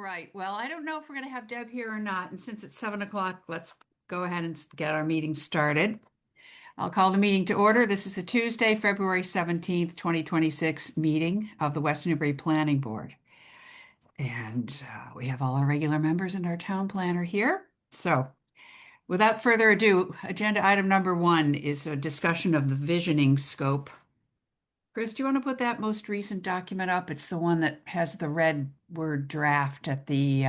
right. Well, I don't know if we're going to have Deb here or not. And since it's 7 o'clock, let's go ahead and get our meeting started. I'll call the meeting to order. This is a Tuesday, February 17th, 2026 meeting of the West Newbury Planning Board. And we have all our regular members and our town planner here. So without further ado, agenda item number 1 is a discussion of the visioning scope. Chris, do you want to put that most recent document up? It's the one that has the red word draft at the,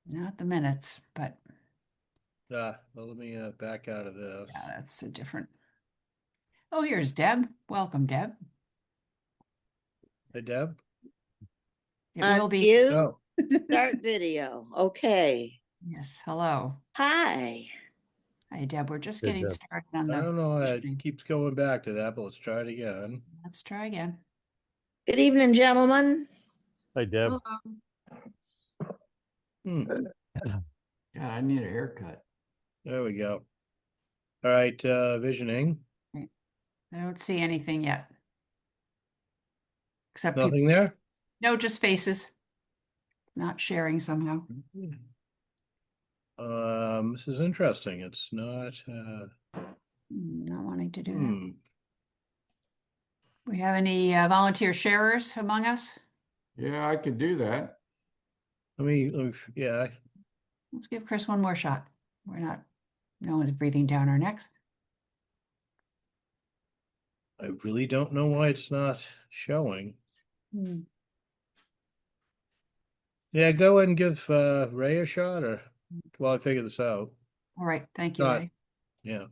not the minutes, but Well, let me back out of this. yeah, that's a different. Oh, here's Deb. Welcome, Deb. Hey, Deb. It will be. You Oh, start video. Okay. Yes, hello. Hi. Hi, Deb. We're just Good, getting Deb. started on I the don't know. It visioning. keeps going back to that, but let's try it again. Let's try again. Good evening, gentlemen. Hi, Deb. Hello. Hmm, God, I need a haircut. there we go. All right, visioning. I don't see anything yet. Except people. Nothing there? No, just faces. Not sharing somehow. This is interesting. It's not. Not wanting to do that. Hmm. We have any volunteer sharers among us? Yeah, I could do that. Yeah. Let's give Chris one more shot. No one's breathing down our necks. I really don't know why it's not showing. Yeah, go ahead and give Ray a shot, or while I figure this out. All right, thank you, Not- Ray. Yeah.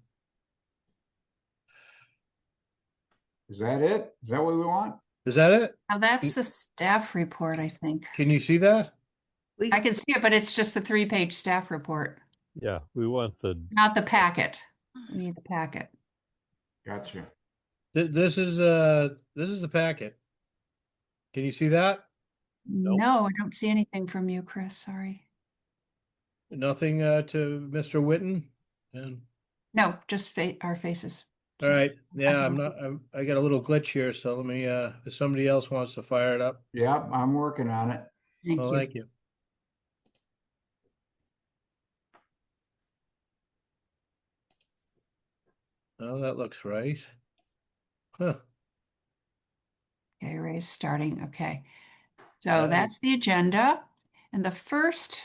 Is that it? Is that what we want? Is that it? Now that's the staff report, I think. Can you see that? I can see it, but it's just a 3-page staff report, Yeah, we want the, not the packet. We need the packet. Gotcha. This is the packet. Can you see that? Nope. No, I don't see anything from you, Chris. Sorry. Nothing to Mr. Witten? And No, just our faces. all right. Yeah, I got a little glitch here, so let me if somebody else wants to fire it up. Yeah, I'm working on it. Thank Well, you. thank you. Oh, that looks right. Huh. Okay, Ray's starting. Okay. So Got it. that's the agenda. And the first,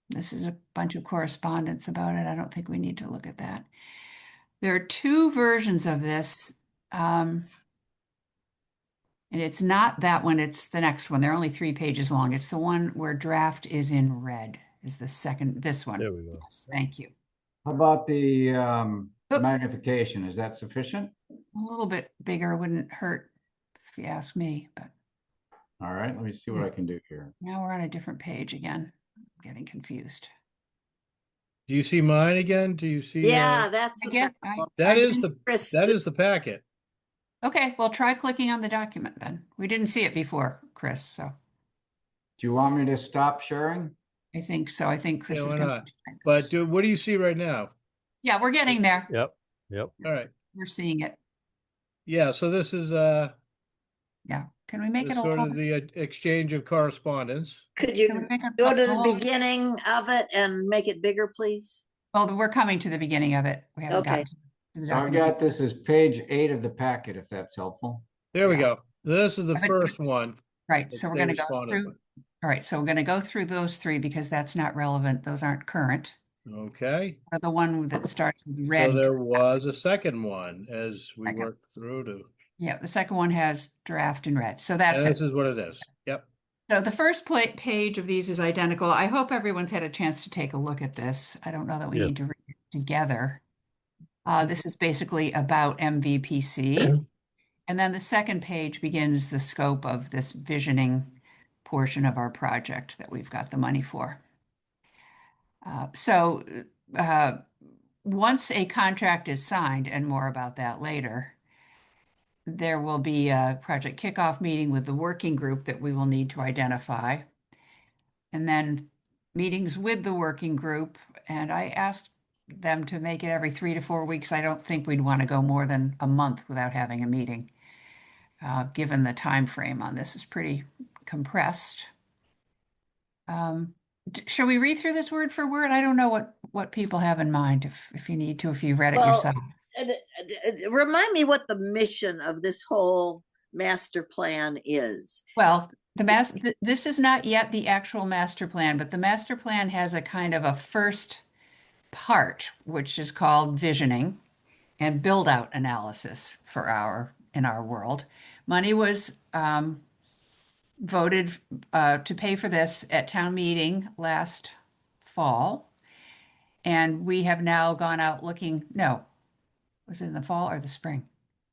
this is a bunch of correspondence about it. I don't think we need to look at that. There are 2 versions of this. And it's not that one, it's the next one. They're only 3 pages long. It's the one where draft is in red, is the second, this one. there we go. Yes, thank you. How about the Oh. magnification? Is that sufficient? A little bit bigger wouldn't hurt, if you ask me, but All right, let me see what I can do here. now we're on a different page again. I'm getting confused. Do you see mine again? Do you see? Yeah, that's the Again, problem. That I is didn't- the packet. Okay, well, try clicking on the document then. We didn't see it before, Chris, so Do you want me to stop sharing? I think so. I think Chris Yeah, is why going not? to try this. But what do you see right now? Yeah, we're getting there. Yep. All right. We're seeing it. Yeah. So this is Yeah. Can we make it a sort little of bit? the exchange of correspondence. Could Can we you make it go a to the little- beginning of it and make it bigger, please? Well, we're coming to the beginning of it. We haven't Okay. gotten to the So I've document. got this as page 8 of the packet, if that's helpful. There we Yeah. go. This is the But- first one. Right, that so we're they going to go responded through. All right, so we're going to go through those 3 because that's not relevant. Those aren't current. with. Okay. Or the one that starts with So red. there was a second one as we Second. worked through to, Yeah, the second one has draft in red. So that's and it. this is what it is. Yep. So the first page of these is identical. I hope everyone's had a chance to take a look at this. I don't know that we Yes. need to read it together. This is basically about MVPC. And then the second page begins the scope of this visioning portion of our project that we've got the money for. So once a contract is signed, and more about that later, there will be a project kickoff meeting with the working group that we will need to identify. And then meetings with the working group. And I asked them to make it every 3 to 4 weeks. I don't think we'd want to go more than a month without having a meeting, given the time frame on this is pretty compressed. Shall we read through this word for word? I don't know what people have in mind if you need to, if you read it Well, yourself. remind me what the mission of this whole master plan is. Well, this is not yet the actual master plan, but the master plan has a kind of a first part, which is called visioning and build out analysis for in our world. Money was voted to pay for this at town meeting last fall. And we have now gone out looking, no, was it in the fall or the spring?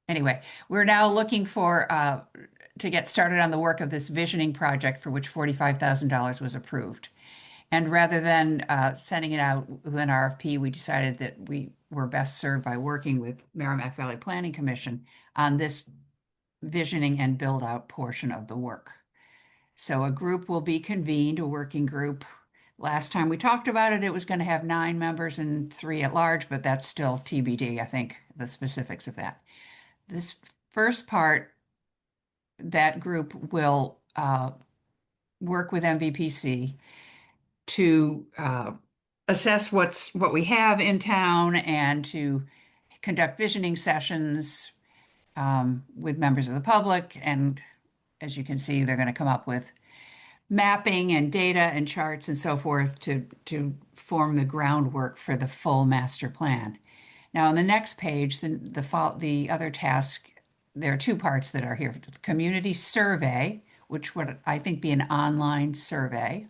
Anyway, we're now looking for to get started on the work of this visioning project for which $45,000 was approved. And rather than sending it out with an RFP, we decided that we were best served by working with Merrimack Valley Planning Commission on this visioning and build out portion of the work. So a group will be convened, a working group. Last time we talked about it, it was going to have 9 members and 3 at large, but that's still TBD, I think, the specifics of that. This first part, that group will work with MVPC to assess what we have in town and to conduct visioning sessions with members of the public. And as you can see, they're going to come up with mapping and data and charts and so forth to form the groundwork for the full master plan. Now, on the next page, the other task, there are 2 parts that are here. The community survey, which would, I think, be an online survey.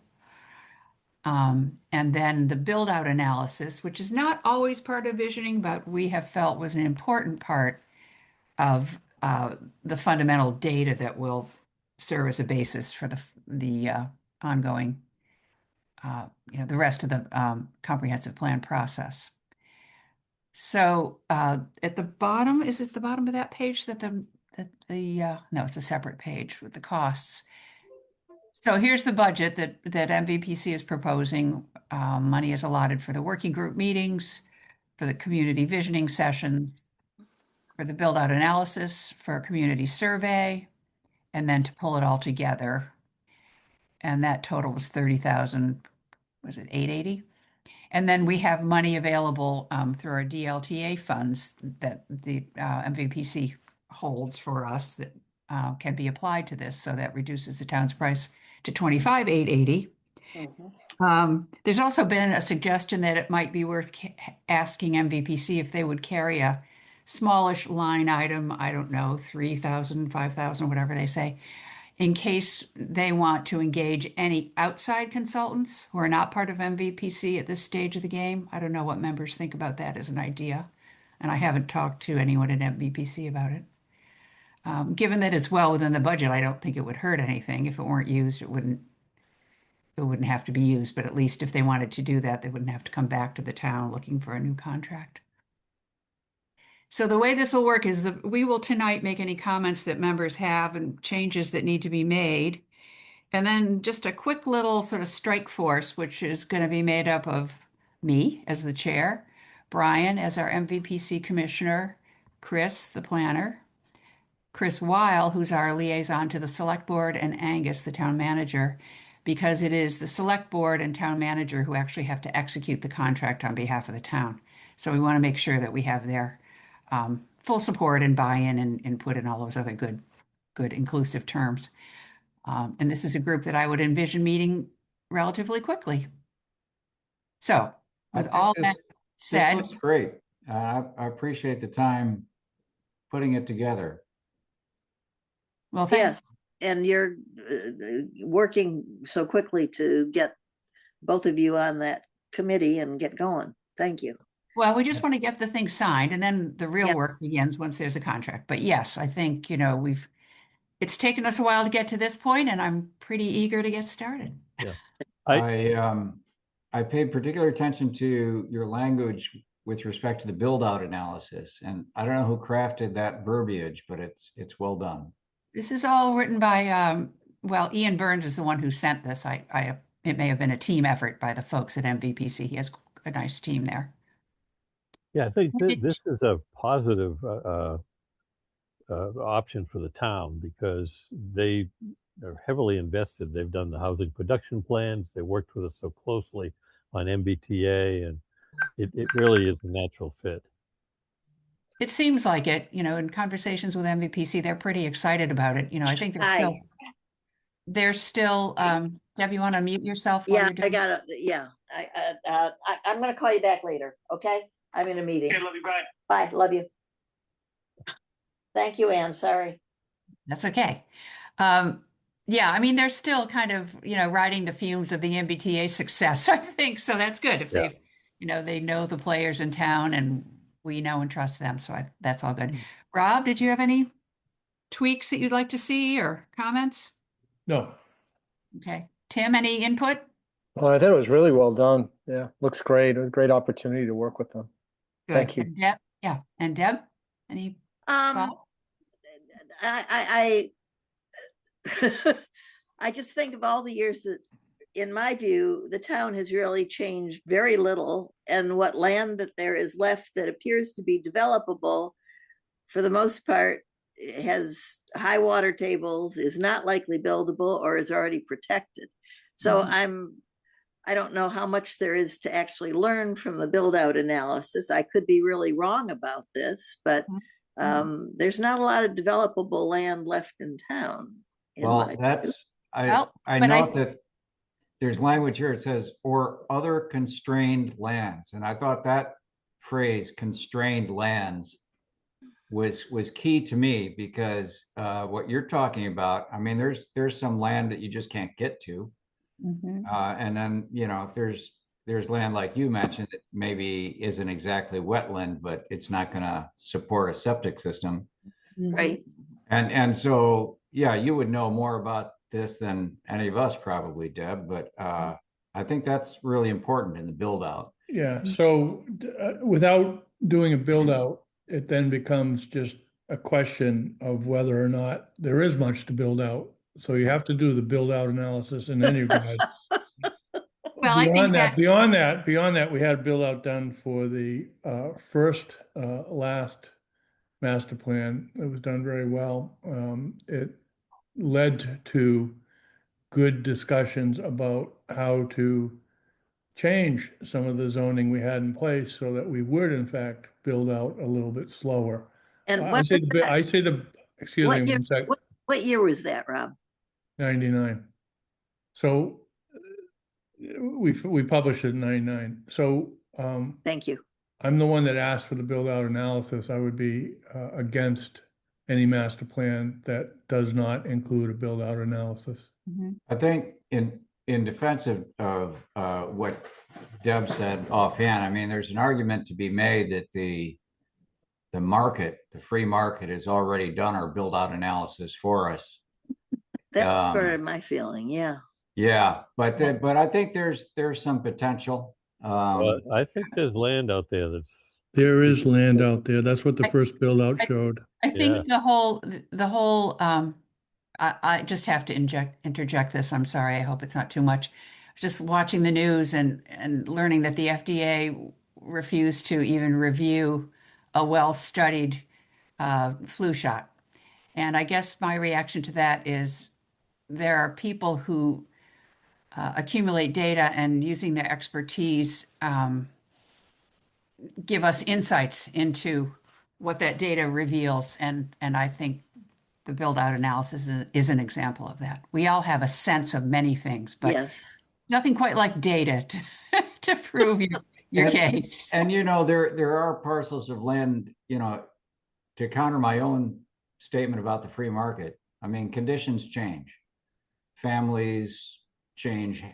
And then the build out analysis, which is not always part of visioning, but we have felt was an important part of the fundamental data that will serve as a basis for the ongoing, the rest of the comprehensive plan process. So at the bottom, is it the bottom of that page that no, it's a separate page with the costs. So here's the budget that MVPC is proposing. Money is allotted for the working group meetings, for the community visioning sessions, for the build out analysis, for a community survey, and then to pull it all together. And that total was 30,000, was it 880? And then we have money available through our DLTA funds that the MVPC holds for us that can be applied to this. So that reduces the town's price to 25,880. There's also been a suggestion that it might be worth asking MVPC if they would carry a smallish line item, I don't know, 3,000, 5,000, whatever they say, in case they want to engage any outside consultants who are not part of MVPC at this stage of the game. I don't know what members think about that as an idea, and I haven't talked to anyone at MVPC about it. Given that it's well within the budget, I don't think it would hurt anything. If it weren't used, it wouldn't have to be used, but at least if they wanted to do that, they wouldn't have to come back to the town looking for a new contract. So the way this will work is that we will tonight make any comments that members have and changes that need to be made. And then just a quick little sort of strike force, which is going to be made up of me as the chair, Brian as our MVPC commissioner, Chris, the planner, Chris Weil, who's our liaison to the select board, and Angus, the town manager, because it is the select board and town manager who actually have to execute the contract on behalf of the town. So we want to make sure that we have their full support and buy-in and input and all those other good inclusive terms. And this is a group that I would envision meeting relatively quickly. So with all that This said, looks great. I appreciate the time putting it together. well, thanks. Yes, and you're working so quickly to get both of you on that committee and get going. Thank you. Well, we just want to get the thing signed and then the real Yeah. work begins once there's a contract. But yes, I think, it's taken us a while to get to this point and I'm pretty eager to get started. Yeah. I paid particular attention to your language with respect to the build out analysis, and I don't know who crafted that verbiage, but it's well done. This is all written by, Ian Burns is the one who sent this. It may have been a team effort by the folks at MVPC. He has a nice team there. Yeah, I think this is a positive option for the town because they are heavily invested. They've done the housing production plans. They worked with us so closely on MBTA, and it really is a natural fit. It seems like it, in conversations with MVPC, they're pretty excited about it. I think Hi. they're still, Deb, you want to mute yourself while Yeah, you're doing? I'm gonna call you back later, okay? I'm in a meeting. Okay, love you, bye. Bye, love you. Thank you, Ann, sorry. That's okay. Yeah, I mean, they're still kind of, riding the fumes of the MBTA success, I think. So that's good if Yeah. they've, they know the players in town and we know and trust them. So that's all good. Rob, did you have any tweaks that you'd like to see or comments? No. Okay. Tim, any input? Well, I thought it was really well done. Yeah, looks great. It was a great opportunity to work with them. Good. Thank you. And Deb, yeah. And Deb, any thought? I I just think of all the years that, in my view, the town has really changed very little, and what land that there is left that appears to be developable, for the most part, has high water tables, is not likely buildable, or is already protected. So I don't know how much there is to actually learn from the build out analysis. I could be really wrong about this, but there's not a lot of developable land left in town. Well, I but note that there's language here. It says, or other constrained lands. And I thought that phrase, constrained lands, was key to me, because what you're talking about, I mean, there's some land that you just can't get to. And then, there's land like you mentioned that maybe isn't exactly wetland, but it's not going to support a septic system. Right. And so, yeah, you would know more about this than any of us probably, Deb, but I think that's really important in the build out. Yeah, so without doing a build out, it then becomes just a question of whether or not there is much to build out. So you have to do the build out analysis, and then you've got Well, I think beyond that, we had build out done for the last master plan. It was done very well. It led to good discussions about how to change some of the zoning we had in place so that we would in fact build out a little bit slower. And Excuse me, one sec. What year was that, Rob? 99. So we published it in 99. So Thank you. I'm the one that asked for the build out analysis. I would be against any master plan that does not include a build out analysis. I think in defense of what Deb said offhand, I mean, there's an argument to be made that the free market has already done our build out analysis for us. That's sort of my feeling. Yeah. Yeah, but I think there's some potential. I think there's land out there There is land out there. That's what the first build out showed. I think the whole I just have to interject this. I'm sorry. I hope it's not too much. Just watching the news and learning that the FDA refused to even review a well-studied flu shot. And I guess my reaction to that is there are people who accumulate data and using their expertise give us insights into what that data reveals. And I think the build out analysis is an example of that. We all have a sense of many things, but yes, nothing quite like data to prove your case. And there are parcels of land, to counter my own statement about the free market. I mean, conditions change, families change,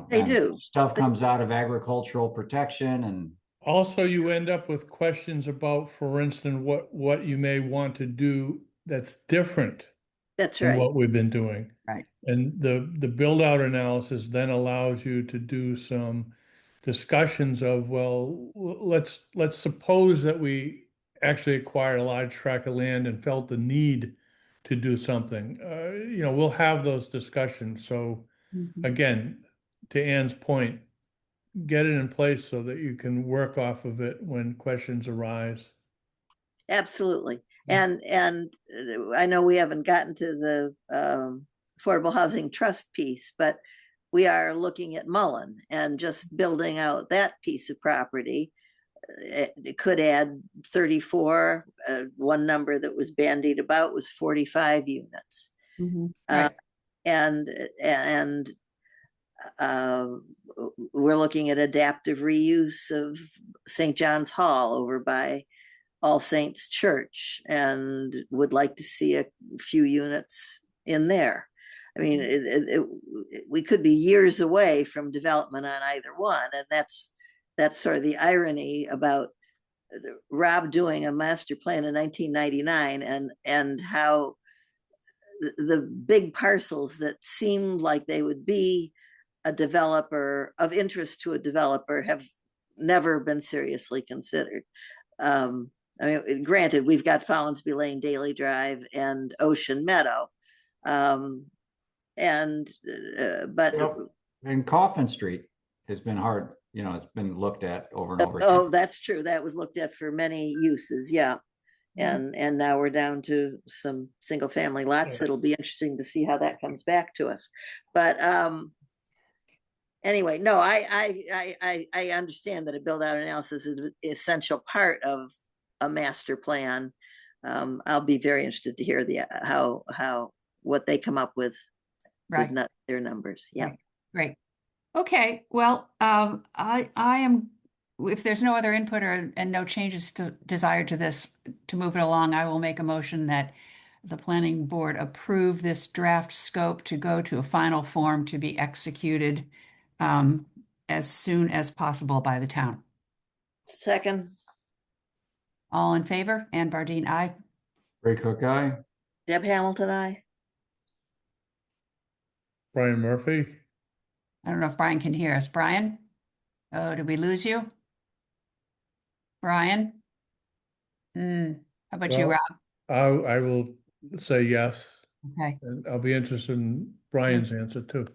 they do. Stuff comes out of agricultural protection, and also you end up with questions about, for instance, what you may want to do that's different That's than right. what we've been doing. Right. And the build out analysis then allows you to do some discussions of, well, let's suppose that we actually acquired a large tract of land and felt the need to do something. We'll have those discussions. So again, to Ann's point, get it in place so that you can work off of it when questions arise. Absolutely. And I know we haven't gotten to the Affordable Housing Trust piece, but we are looking at Mullen and just building out that piece of property. It could add 34. One number that was bandied about was 45 units. Right. And uh, we're looking at adaptive reuse of St. John's Hall over by All Saints Church, and would like to see a few units in there. I mean, we could be years away from development on either one, and that's sort of the irony about Rob doing a master plan in 1999, and how the big parcels that seemed like they would be a developer of interest to a developer have never been seriously considered. I mean, granted, we've got Follinsby Lane, Daily Drive, and Ocean Meadow, but Yep. And Coffin Street has been hard, it's been looked at over and over oh, again. that's true. That was looked at for many uses, yeah. And now we're down to some single family lots. That'll be interesting to see how that comes back to us. But anyway, no, I understand that a build out analysis is an essential part of a master plan. I'll be very interested to hear what they come up with Right. their numbers. Yeah. Great. Okay. Well, I am, if there's no other input and no changes desired to this, to move it along, I will make a motion that the planning board approve this draft scope to go to a final form to be executed as soon as possible by the town. Second, All in favor? Ann Bardine, aye. Ray Cook, aye. Deb Hamilton, I. Brian Murphy? I don't know if Brian can hear us. Brian? Oh, did we lose you? Brian? How about you, Well, Rob? I will say yes, Okay. and I'll be interested in Brian's answer too.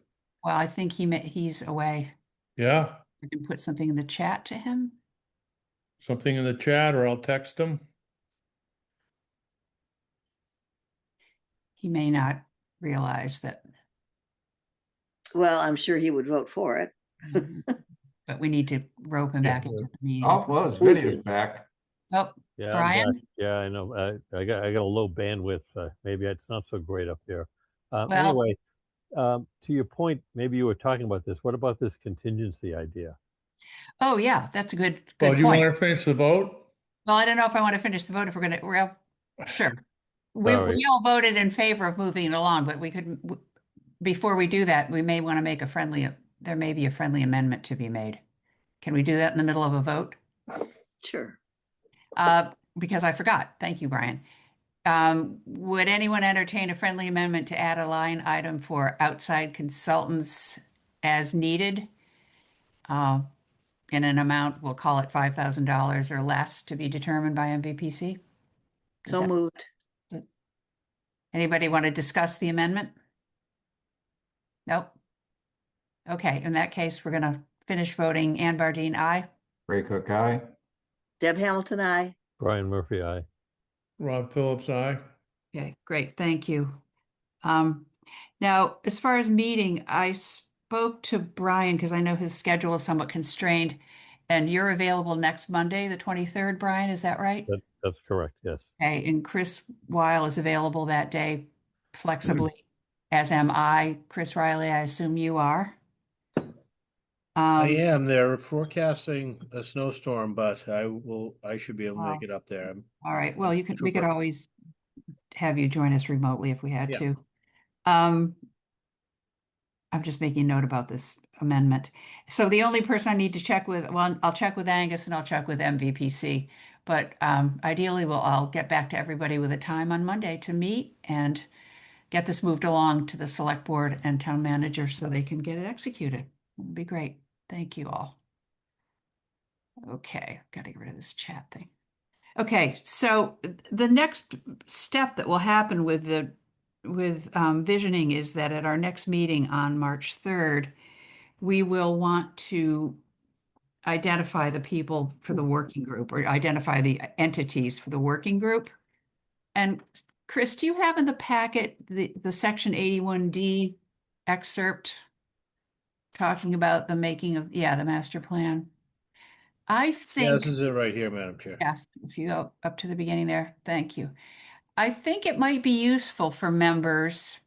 Well, I think he's away. Yeah, We can put something in the chat to him. something in the chat, or I'll text him. He may not realize that, Well, I'm sure he would vote for it. but we need to rope him back into the meeting. Oh, well, his video's back. Oh, Yeah, I'm Brian? back. Yeah, I know. I got a low bandwidth. Maybe it's not so great up here. Well- Anyway, to your point, maybe you were talking about this. What about this contingency idea? Oh, yeah, that's a good Well, do you want point. to finish the vote? Well, I don't know if I want to finish the vote if sure. We Sorry. all voted in favor of moving it along, but before we do that, we may want to make there may be a friendly amendment to be made. Can we do that in the middle of a vote? Sure. Because I forgot. Thank you, Brian. Would anyone entertain a friendly amendment to add a line item for outside consultants as needed? In an amount, we'll call it $5,000 or less to be determined by MVPC? So moved. Anybody want to discuss the amendment? Nope. Okay, in that case, we're going to finish voting. Ann Bardine, aye. Ray Cook, aye. Deb Hamilton, I. Brian Murphy, aye. Rob Phillips, aye. Okay, great. Thank you. Now, as far as meeting, I spoke to Brian because I know his schedule is somewhat constrained, and you're available next Monday, the 23rd, Brian, is that right? That's correct. Yes. Okay, and Chris Weil is available that day flexibly, as am I. Chris Riley, I assume you are. I am. They're forecasting a snowstorm, but I should be able to make it up there. All right. Well, we could Trooper. always have you join us remotely if we had Yeah. to. I'm just making note about this amendment. So the only person I need to check with, well, I'll check with Angus and I'll check with MVPC. But ideally, I'll get back to everybody with a time on Monday to meet and get this moved along to the select board and town manager so they can get it executed. It'd be great. Thank you all. Okay, got to get rid of this chat thing. Okay, so the next step that will happen with visioning is that at our next meeting on March 3rd, we will want to identify the people for the working group or identify the entities for the working group. And Chris, do you have in the packet the section 81D excerpt talking about the making of, the master plan? I Yeah, think, this is it right here, Madam Chair. yes, if you go up to the beginning there, thank you. I think it might be useful for members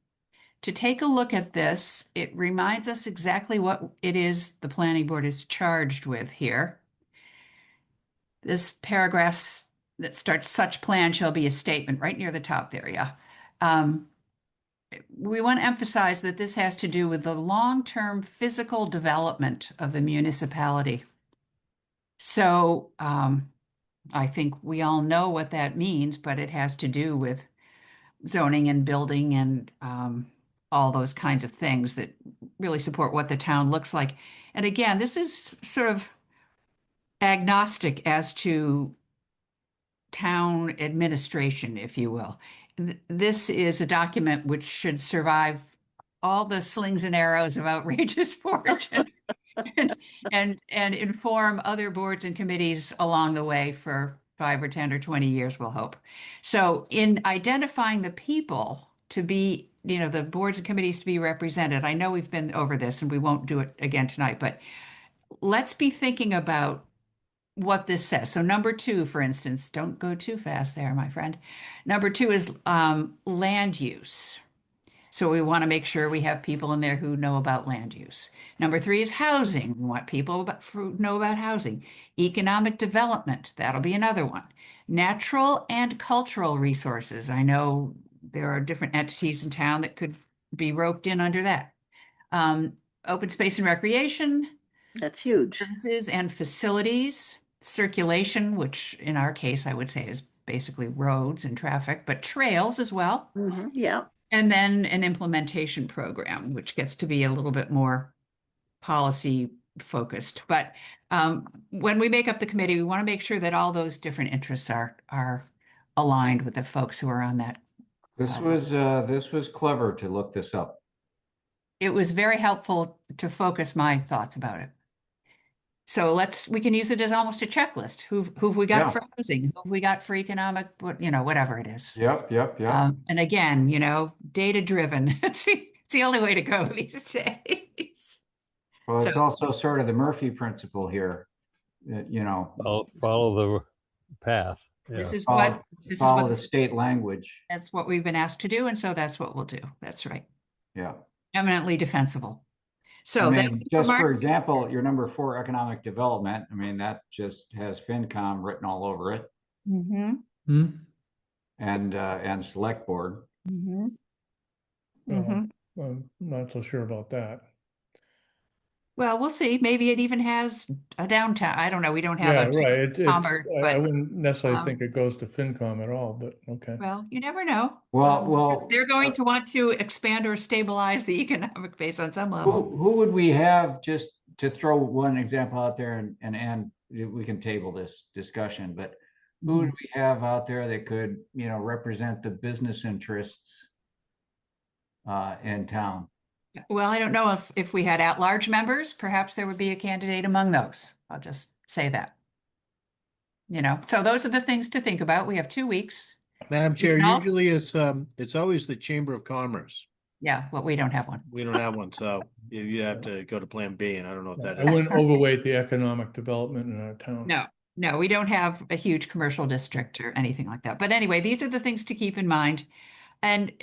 to take a look at this. It reminds us exactly what it is the planning board is charged with here. This paragraph that starts, such plan shall be a statement, right near the top there, yeah. We want to emphasize that this has to do with the long-term physical development of the municipality. So I think we all know what that means, but it has to do with zoning and building and all those kinds of things that really support what the town looks like. And again, this is sort of agnostic as to town administration, if you will. This is a document which should survive all the slings and arrows of outrageous fortune and inform other boards and committees along the way for 5 or 10 or 20 years, we'll hope. So in identifying the people to be, the boards and committees to be represented, I know we've been over this and we won't do it again tonight, but let's be thinking about what this says. So number 2, for instance, don't go too fast there, my friend. Number 2 is land use. So we want to make sure we have people in there who know about land use. Number 3 is housing. We want people who know about housing. Economic development, that'll be another one. Natural and cultural resources. I know there are different entities in town that could be roped in under that. Open space and recreation. That's huge. Services and facilities. Circulation, which in our case, I would say is basically roads and traffic, but trails as well. Yeah. And then an implementation program, which gets to be a little bit more policy focused. But when we make up the committee, we want to make sure that all those different interests are aligned with the folks who are on that. This was clever to look this up. It was very helpful to focus my thoughts about it. So we can use it as almost a checklist. Who've we got Yeah. for housing? Who've we got for economic, whatever it is. Yep. And again, data driven. It's the only way to go these days. Well, it's So- also sort of the Murphy principle here. Follow the path. Yeah. This is Follow, what follow the state language. that's what we've been asked to do, and so that's what we'll do. That's right. Yeah. Eminently defensible. So I that mean, just for example, your number 4, economic development, I mean, that just has FinCom written all over it, Mhm, Hmm? and select board. mhm, Well, mhm. I'm not so sure about that. Well, we'll see. Maybe it even has a downtown. I don't know. We don't have Yeah, a right. Commerce, I but, wouldn't necessarily um, think it goes to FinCom at all, but okay. well, you never know. Well, They're going to want to expand or stabilize the economic base on some level. who would we have, just to throw one example out there, and we can table this discussion, but who would we have out there that could, represent the business interests in town? Well, I don't know if we had at-large members, perhaps there would be a candidate among those. I'll just say that. So those are the things to think about. We have 2 weeks. Madam Chair, No. usually it's always the Chamber of Commerce. Yeah, well, we don't have one. We don't have one, so you have to go to Plan B, and I don't know what that I is. wouldn't overweight the economic development in our town. No, we don't have a huge commercial district or anything like that. But anyway, these are the things to keep in mind. And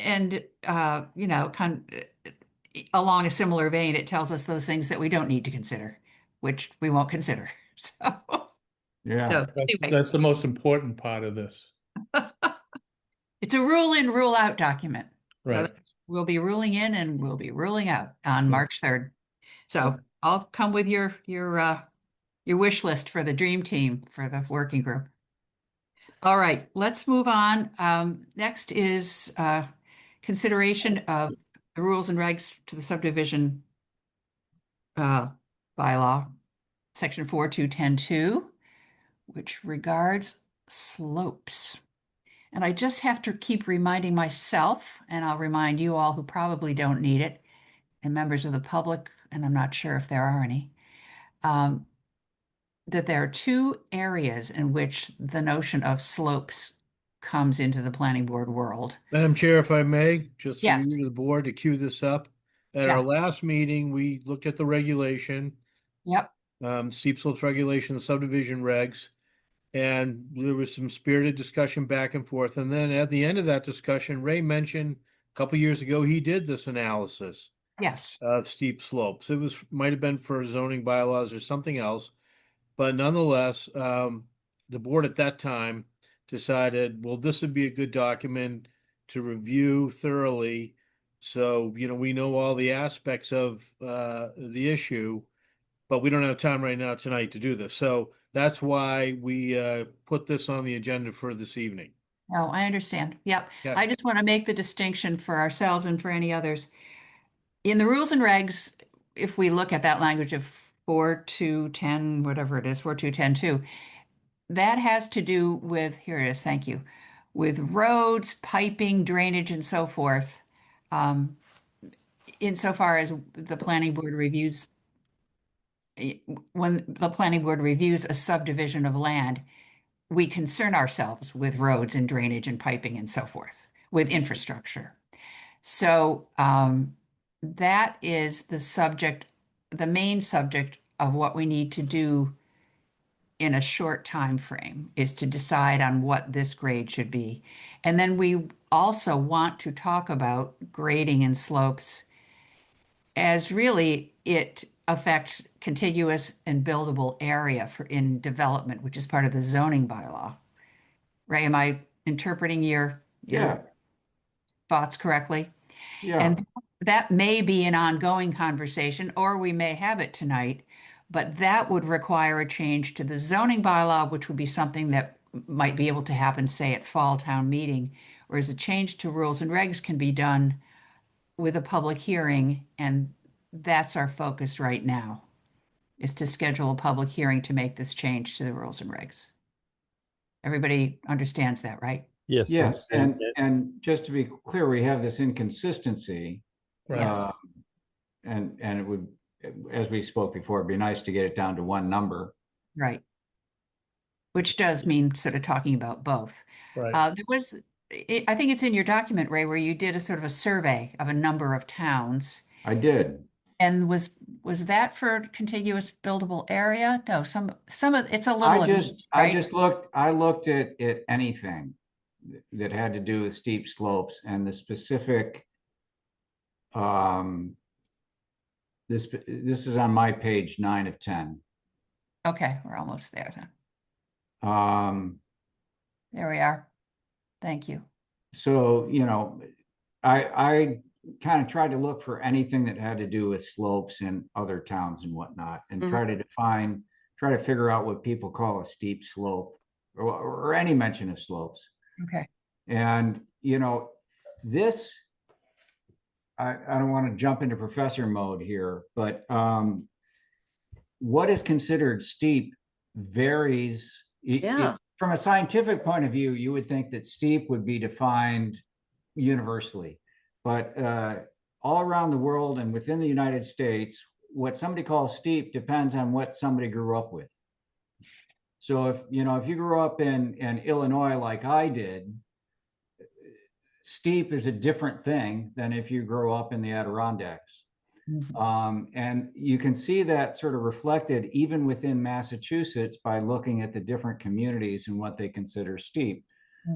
along a similar vein, it tells us those things that we don't need to consider, which we won't consider. Yeah. So anyway, That's the most important part of this, it's a rule in, rule out document. So right? we'll be ruling in and we'll be ruling out on March 3rd. So I'll come with your wish list for the dream team for the working group. All right, let's move on. Next is consideration of the rules and regs to the subdivision bylaw, section 4210.2, which regards slopes. And I just have to keep reminding myself, and I'll remind you all who probably don't need it, and members of the public, and I'm not sure if there are any, that there are 2 areas in which the notion of slopes comes into the planning board world. Madam Chair, if I may, just for Yes. you to the board to cue this up. At Yeah. our last meeting, we looked at the regulation, Yep. steep slopes regulation, the subdivision regs, and there was some spirited discussion back and forth. And then at the end of that discussion, Ray mentioned a couple years ago, he did this analysis Yes. of steep slopes. It was, might have been for zoning bylaws or something else. But nonetheless, the board at that time decided, well, this would be a good document to review thoroughly. So, we know all the aspects of the issue, but we don't have time right now tonight to do this. So that's why we put this on the agenda for this evening. Oh, I understand. Yep. Yeah. I just want to make the distinction for ourselves and for any others. In the rules and regs, if we look at that language of 4210, whatever it is, 4210.2, that has to do with, here it is, thank you, with roads, piping, drainage, and so forth. Insofar as the planning board reviews, when the planning board reviews a subdivision of land, we concern ourselves with roads and drainage and piping and so forth, with infrastructure. So that is the subject, the main subject of what we need to do in a short time frame is to decide on what this grade should be. And then we also want to talk about grading and slopes as really it affects contiguous and buildable area for in development, which is part of the zoning bylaw. Ray, am I interpreting your Yeah, thoughts correctly? yeah. And that may be an ongoing conversation, or we may have it tonight, but that would require a change to the zoning bylaw, which would be something that might be able to happen, say, at fall town meeting, whereas a change to rules and regs can be done with a public hearing, and that's our focus right now, is to schedule a public hearing to make this change to the rules and regs. Everybody understands that, right? Yes. Yes, and just to be clear, we have this inconsistency. Right. And it would, as we spoke before, it'd be nice to get it down to one number. Right. Which does mean sort of talking about both. Right. There was, I think it's in your document, Ray, where you did a sort of a survey of a number of towns. I did. And was that for contiguous buildable area? No, some of it's a little of each, right? I looked at anything that had to do with steep slopes and the specific, this is on my page 9 of 10. Okay, we're almost there then. There we are. Thank you. So, I kind of tried to look for anything that had to do with slopes in other towns and whatnot, and try to figure out what people call a steep slope or any mention of slopes. Okay. And, this, I don't want to jump into professor mode here, but what is considered steep varies. Yeah. From a scientific point of view, you would think that steep would be defined universally. But all around the world and within the United States, what somebody calls steep depends on what somebody grew up with. So if you grew up in Illinois like I did, steep is a different thing than if you grow up in the Adirondacks. Mhm. And you can see that sort of reflected even within Massachusetts by looking at the different communities and what they consider steep.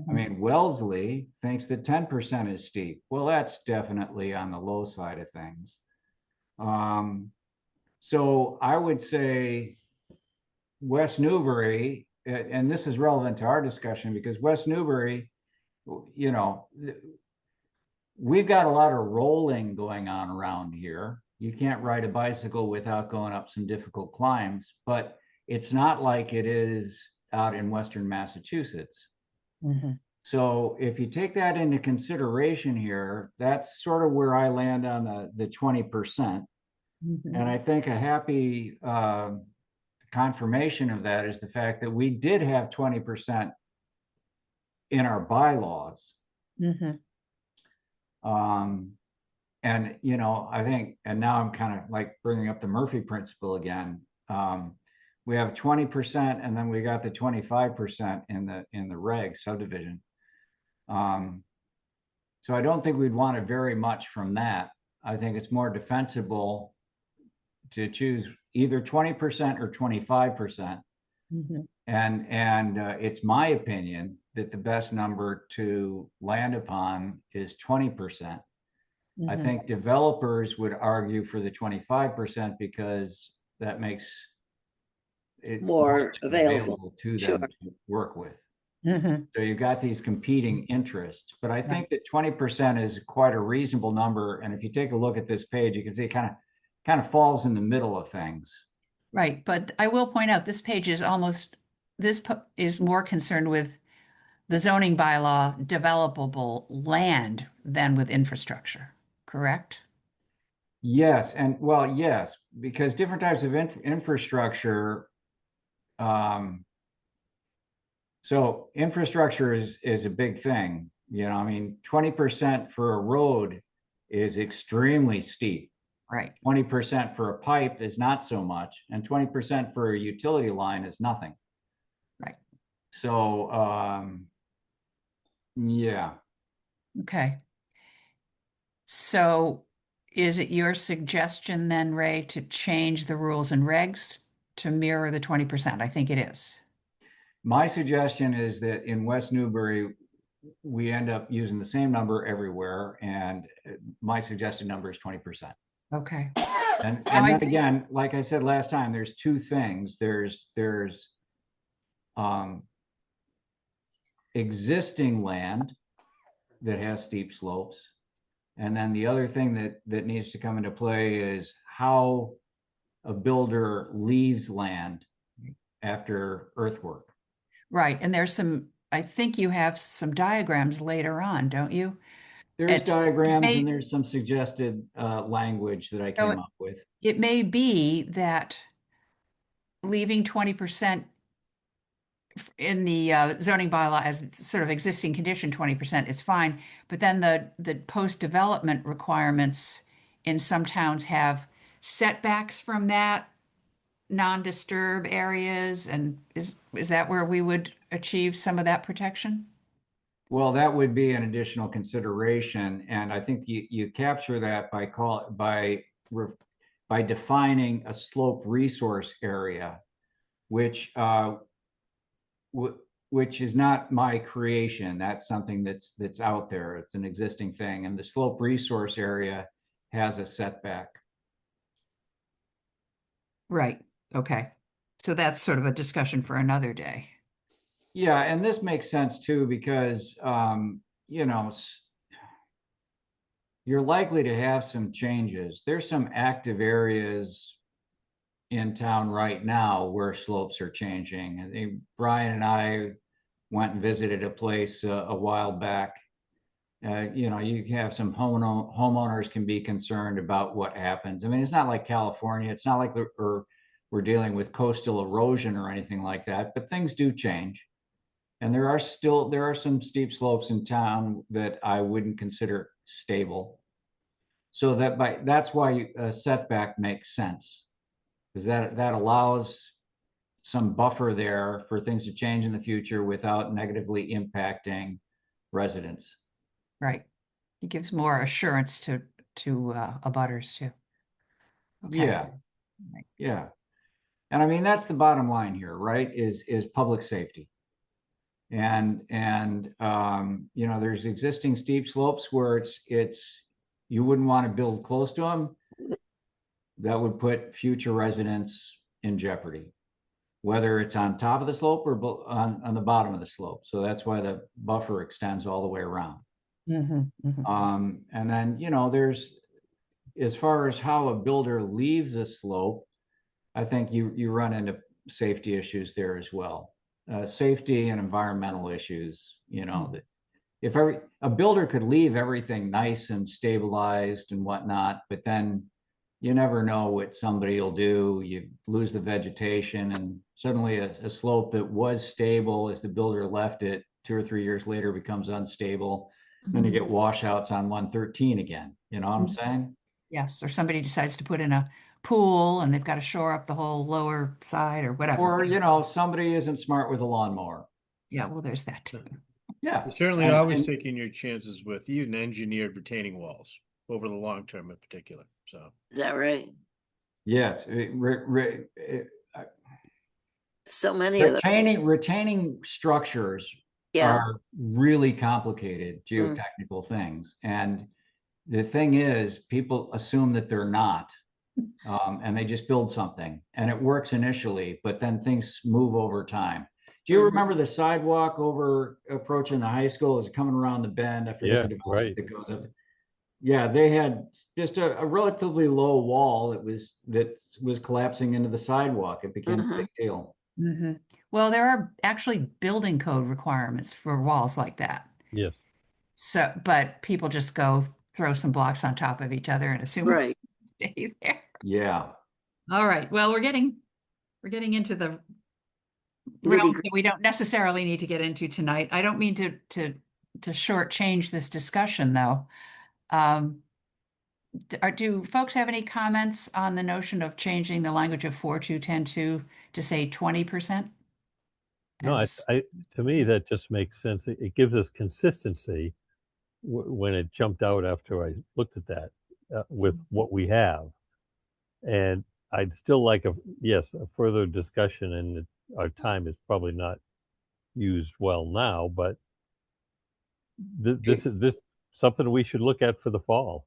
I mean, Wellesley thinks that 10% is steep. Well, that's definitely on the low side of things. So I would say West Newbury, and this is relevant to our discussion because West Newbury, we've got a lot of rolling going on around here. You can't ride a bicycle without going up some difficult climbs, but it's not like it is out in Western Massachusetts. So if you take that into consideration here, that's sort of where I land on the 20%. And I think a happy confirmation of that is the fact that we did have 20% in our bylaws. And, I think, and now I'm kind of like bringing up the Murphy principle again. We have 20% and then we got the 25% in the reg subdivision. So I don't think we'd want to vary much from that. I think it's more defensible to choose either 20% or 25%. Mhm. And it's my opinion that the best number to land upon is 20%. I Mhm. think developers would argue for the 25% because that makes it More available. available to Sure. them to work with. Mhm. So you've got these competing interests, but I Right. think that 20% is quite a reasonable number. And if you take a look at this page, you can see it kind of falls in the middle of things. Right, but I will point out this page is is more concerned with the zoning bylaw developable land than with infrastructure, correct? Yes, and well, yes, because different types of infrastructure. Um, so infrastructure is a big thing. I mean, 20% for a road is extremely steep. Right. 20% for a pipe is not so much, and 20% for a utility line is nothing. Right. So, yeah. Okay. So is it your suggestion then, Ray, to change the rules and regs to mirror the 20%? I think it is. My suggestion is that in West Newbury, we end up using the same number everywhere, and my suggested number is 20%. Okay. And Now, then again, like I said last time, there's two things. There's um, existing land that has steep slopes, and then the other thing that needs to come into play is how a builder leaves land after earthwork. right. And I think you have some diagrams later on, don't you? There's It diagrams and may, there's some suggested language that I so came up with. it may be that leaving 20% in the zoning bylaw as sort of existing condition, 20% is fine. But then the post-development requirements in some towns have setbacks from that, non-disturb areas. And is that where we would achieve some of that protection? Well, that would be an additional consideration, and I think you capture that by defining a slope resource area, which which is not my creation. That's something that's out there. It's an existing thing, and the slope resource area has a setback. Right. Okay. So that's sort of a discussion for another day. Yeah, and this makes sense too because you're likely to have some changes. There's some active areas in town right now where slopes are changing. I think Brian and I went and visited a place a while back. You have some homeowners can be concerned about what happens. I mean, it's not like California. It's not like we're dealing with coastal erosion or anything like that, but things do change. And there are some steep slopes in town that I wouldn't consider stable. So that's why a setback makes sense, because that allows some buffer there for things to change in the future without negatively impacting residents. Right. It gives more assurance to abutters too. Okay. Yeah, Right. yeah. And I mean, that's the bottom line here, right? Is public safety. And there's existing steep slopes where it's you wouldn't want to build close to them. That would put future residents in jeopardy, whether it's on top of the slope or on the bottom of the slope. So that's why the buffer extends all the way around. Mhm, mhm. And then, there's, as far as how a builder leaves a slope, I think you run into safety issues there as well. Safety and environmental issues, that if a builder could leave everything nice and stabilized and whatnot, but then you never know what somebody will do. You lose the vegetation, and suddenly a slope that was stable as the builder left it 2 or 3 years later becomes unstable. Then you get washouts on 113 again. You know what I'm saying? Yes, or somebody decides to put in a pool and they've got to shore up the whole lower side or whatever. Or, somebody isn't smart with a lawnmower. Yeah, well, there's that too. Yeah. You're certainly And- always and- taking your chances with even engineered retaining walls over the long term in particular. So Is that right? Yes, So many of them. retaining structures Yeah. are really complicated Mm. geotechnical things. And the thing is, people assume that they're not, and they just build something and it works initially, but then things move over time. Do you Mhm. remember the sidewalk over approaching the high school as coming around the bend? I forget Yeah, the development right. that goes up. Yeah, they had just a relatively low wall that was collapsing into the sidewalk. It became a big deal. Mhm. Well, there are actually building code requirements for walls like that. Yes. So, but people just go throw some blocks on top of each other and assume it'll Right. stay there. Yeah. All right. Well, we're getting into the Nitty realms gritty. that we don't necessarily need to get into tonight. I don't mean to shortchange this discussion, though. Do folks have any comments on the notion of changing the language of 4210 to say 20%? No, As- to me, that just makes sense. It gives us consistency when it jumped out after I looked at that with what we have. And I'd still like a further discussion, and our time is probably not used well now, but this is something we should look at for the fall.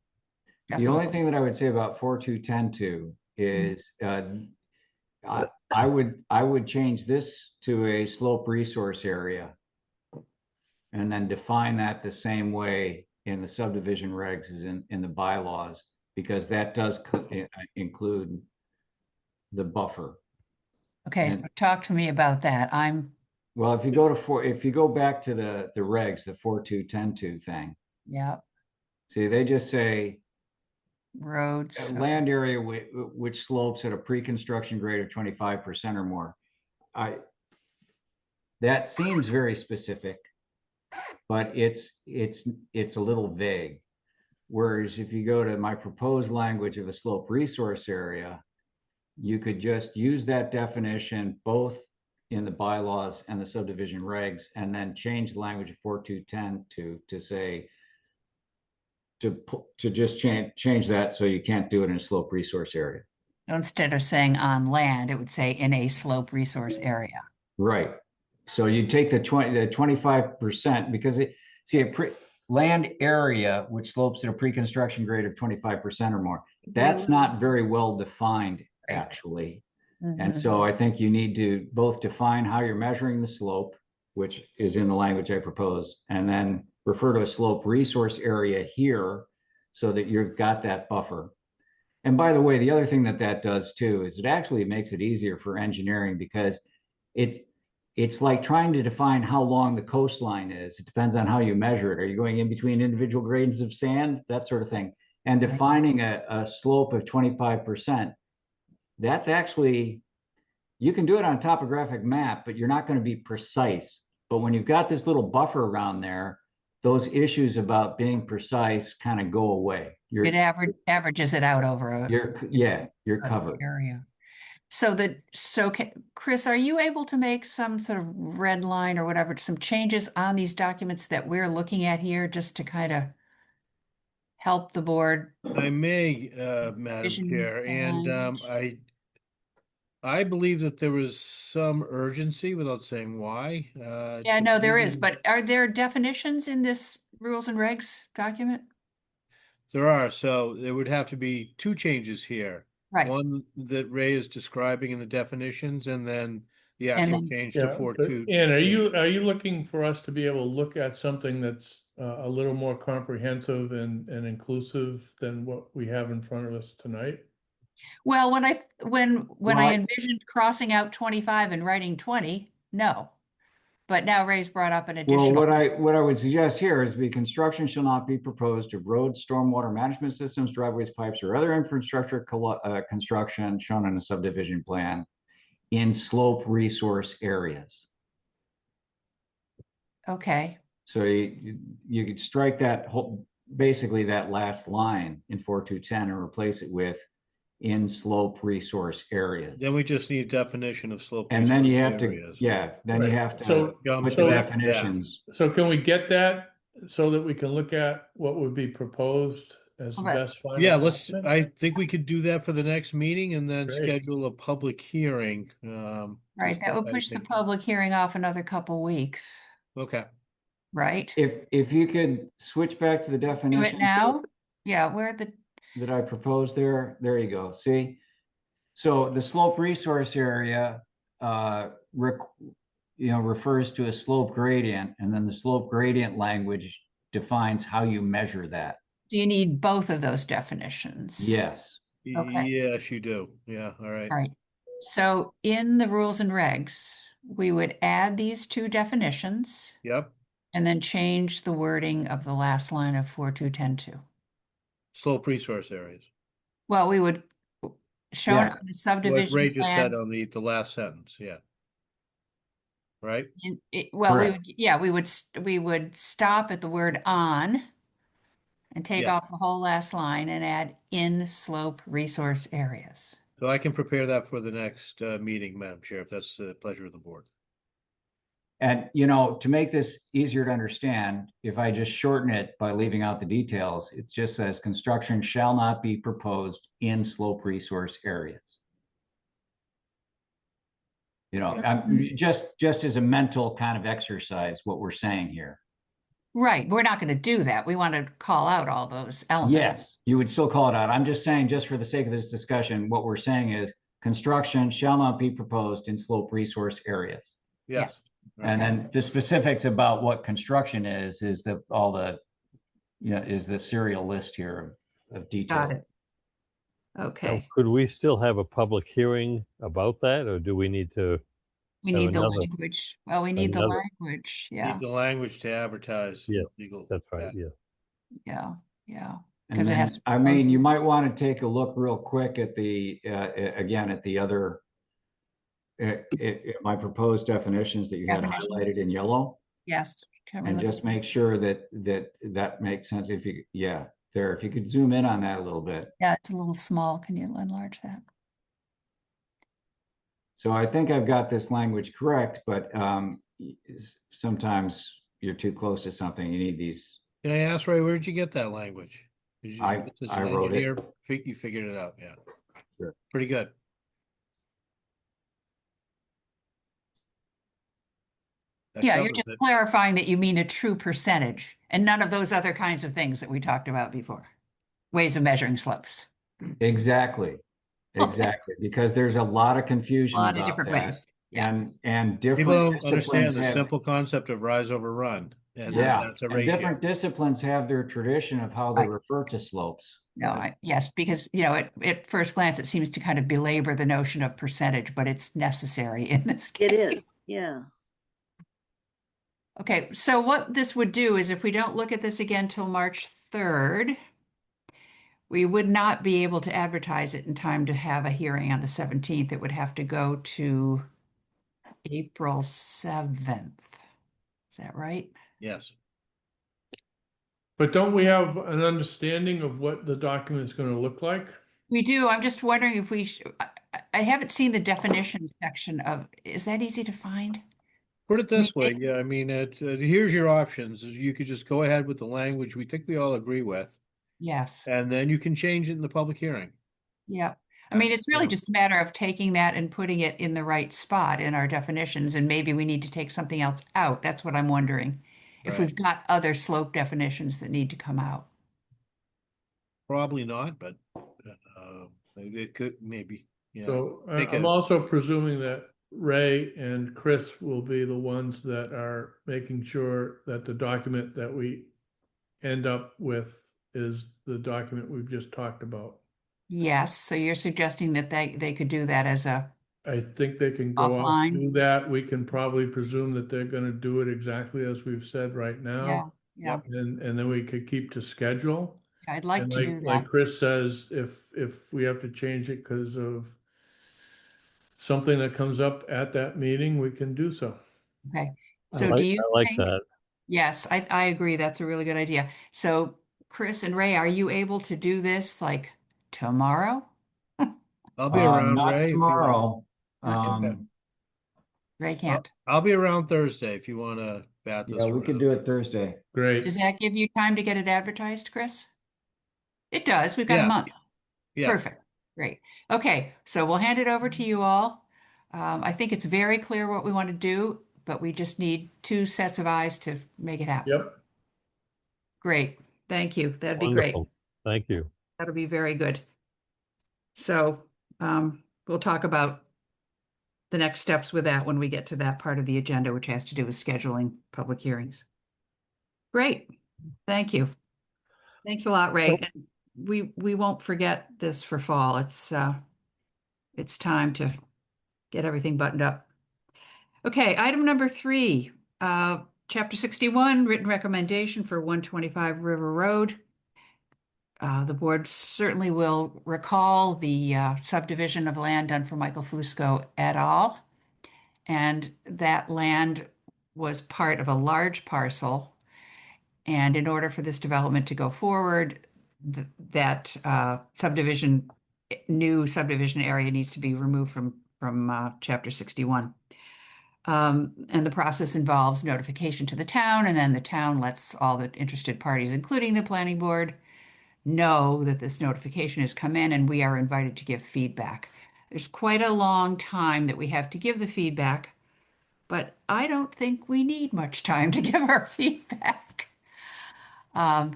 The only Definitely. thing that I would say about 42102 is I would change this to a slope resource area and then define that the same way in the subdivision regs as in the bylaws, because that does include the buffer. Okay, so And talk to me about that. well, if you go back to the regs, the 42102 thing, Yeah, see, they just say roads. Okay. land area which slopes at a pre-construction grade of 25% or more. That seems very specific, but it's a little vague. Whereas if you go to my proposed language of a slope resource area, you could just use that definition both in the bylaws and the subdivision regs, and then change the language of 4210 to say to just change that so you can't do it in a slope resource area. Instead of saying on land, it would say in a slope resource area. Right. So you take the 25%, because land area which slopes at a pre-construction grade of 25% or more. That's not very well defined, Right. actually. Mhm. And so I think you need to both define how you're measuring the slope, which is in the language I propose, and then refer to a slope resource area here so that you've got that buffer. And by the way, the other thing that does too is it actually makes it easier for engineering, because it's like trying to define how long the coastline is. It depends on how you measure it. Are you going in between individual grains of sand? That sort of thing. And defining a slope of 25%, that's actually, you can do it on a topographic map, but you're not going to be precise. But when you've got this little buffer around there, those issues about being precise kind of go away. It averages it out over You're a covered. area. Chris, are you able to make some sort of red line or whatever, some changes on these documents that we're looking at here, just to kind of help the board? I may, Madam Vision Chair, and language. I believe that there was some urgency, without saying why. Yeah, to no, there is, maybe- but are there definitions in this rules and regs document? There are, so there would have to be two changes here. Right. One that Ray is describing in the definitions, and then the And actual then- change to Yeah, four but two. Ann, are you looking for us to be able to look at something that's a little more comprehensive and inclusive than what we have in front of us tonight? Well, when I Well, envisioned crossing out 25 and writing 20, no. But now Ray's brought up an Well, additional. what I would suggest here is construction shall not be proposed of roads, stormwater management systems, driveways, pipes, or other infrastructure construction shown in a subdivision plan in slope resource areas. Okay. So you could strike that basically that last line in 4210 and replace it with in slope resource areas. Then we just need definition of slope. And then you resource have to, areas. yeah, then you Right. have to So- Jump put to the that, yeah. definitions. So can we get that so that we can look at what would be proposed as the Okay. best final? Yeah, document? I think we could do that for the next meeting and then Great. schedule a public hearing. Right, that would push the public hearing off another couple weeks, Okay, right? If you could switch back to the Do definitions it now? Yeah, where the, that I proposed there you go. See? So the slope resource area, refers to a slope gradient, and then the slope gradient language defines how you measure that. do you need both of those definitions? Yes. Okay. yes, you do. Yeah, all right. All right. So in the rules and regs, we would add these two definitions Yep, and then change the wording of the last line of 4210-2. slope resource areas. Well, we would show Yeah. it on the What subdivision Ray just said plan. on the last sentence, yeah. Right? Well, Correct. we would stop at the word on and take Yeah. off the whole last line and add in slope resource areas. So I can prepare that for the next meeting, Madam Chair, if that's the pleasure of the board. And, to make this easier to understand, if I just shorten it by leaving out the details, it just says construction shall not be proposed in slope resource areas. Just as a mental kind of exercise, what we're saying here. Right, we're not going to do that. We want to call out all those elements. Yes, you would still call it out. I'm just saying, just for the sake of this discussion, what we're saying is construction shall not be proposed in slope resource areas. Yes. And Okay. then the specifics about what construction is the serial list here of detail. Got it. Now, Okay, could we still have a public hearing about that, or do we need to? we have need the another- language. Well, we need the another- language. Yeah, Need the language to advertise. Yes, legal. That's right, yeah. yeah, yeah. And 'Cause it then, has to be I mean, posted. you might want to take a look real quick at the, again, at the other, my proposed definitions that you had Definitions. highlighted in yellow, Yes. Can we and look just at- make sure that makes sense. If you could zoom in on that a little bit. Yeah, it's a little small. Can you enlarge that? So I think I've got this language correct, but sometimes you're too close to something. You need these. Can I ask, Ray, where'd you get that language? Did you I- as I an wrote it. engineer, You figured it out, yeah. Sure. Pretty good. That Yeah, you're covers just it. clarifying that you mean a true percentage and none of those other kinds of things that we talked about before. Ways of measuring slopes. Exactly. Because there's a lot of A confusion lot of about different that. ways. Yeah. And People different don't disciplines understand the have, simple concept of rise over run, and yeah, that's a and ratio. different disciplines have their tradition of how they Right. refer to slopes. No, yes, because, at first glance, it seems to kind of belabor the notion of percentage, but it's necessary in this case. It is, yeah. Okay, so what this would do is if we don't look at this again till March 3rd, we would not be able to advertise it in time to have a hearing on the 17th. It would have to go to April 7th. Is that right? Yes. But don't we have an understanding of what the document is going to look like? We do. I'm just wondering if I haven't seen the definition section is that easy to find? Put it this way, it- yeah, I mean, here's your options. You could just go ahead with the language we think we all agree with, Yes. and then you can change it in the public hearing. Yeah. I mean, it's really Yeah. just a matter of taking that and putting it in the right spot in our definitions, and maybe we need to take something else out. That's what I'm wondering. If Right. we've got other slope definitions that need to come out. Probably not, but it could, maybe, yeah. So Make I'm a- also presuming that Ray and Chris will be the ones that are making sure that the document that we end up with is the document we've just talked about. Yes, so you're suggesting that they could do that as a, I think they can go out Offline? and do that. We can probably presume that they're going to do it exactly as we've said right yeah, now. yeah. And then we could keep to schedule. I'd like And to do like that. Chris says, if we have to change it because of something that comes up at that meeting, we can do so. Okay. I So like, do you I like think, that. yes, I agree. That's a really good idea. So Chris and Ray, are you able to do this like tomorrow? I'll be around, Not Ray, if you want. tomorrow. Not Um, Ray can't. I'll be around Thursday if you want to bat this yeah, we could around. do it Thursday. Does Great. that give you time to get it advertised, Chris? It does. We've got a Yeah. month. Yeah. Perfect. Great. Okay, so we'll hand it over to you all. I think it's very clear what we want to do, but we just need two sets of eyes to make it happen. Yep. Great. Thank you. That'd be great. Wonderful. Thank you. That'll be very good. So we'll talk about the next steps with that when we get to that part of the agenda, which has to do with scheduling public hearings. Great. Thank you. Thanks a lot, Ray. And we won't forget this for fall. It's time to get everything buttoned up. Okay, item number 3, Chapter 61, written recommendation for 125 River Road. The board certainly will recall the subdivision of land done for Michael Fusco et al. And that land was part of a large parcel. And in order for this development to go forward, that new subdivision area needs to be removed from Chapter 61. And the process involves notification to the town, and then the town lets all the interested parties, including the planning board, know that this notification has come in and we are invited to give feedback. There's quite a long time that we have to give the feedback, but I don't think we need much time to give our feedback.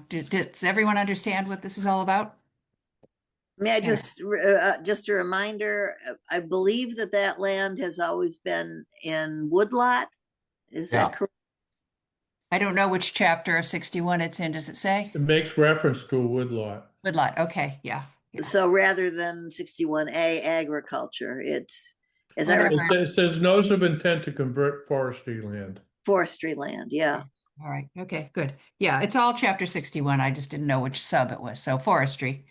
Does everyone understand what this is all about? May I Yeah. just a reminder, I believe that land has always been in woodlot. Is Yeah. that correct? I don't know which chapter of 61 it's in. Does it say? It makes reference to a woodlot. Woodlot. Okay. Yeah. So rather than 61A agriculture, it's, as I Whatever. recall, It says notice of intent to convert forestry land. forestry land. Yeah. All right. Okay, good. Yeah, it's all chapter 61. I just didn't know which sub it was. So forestry.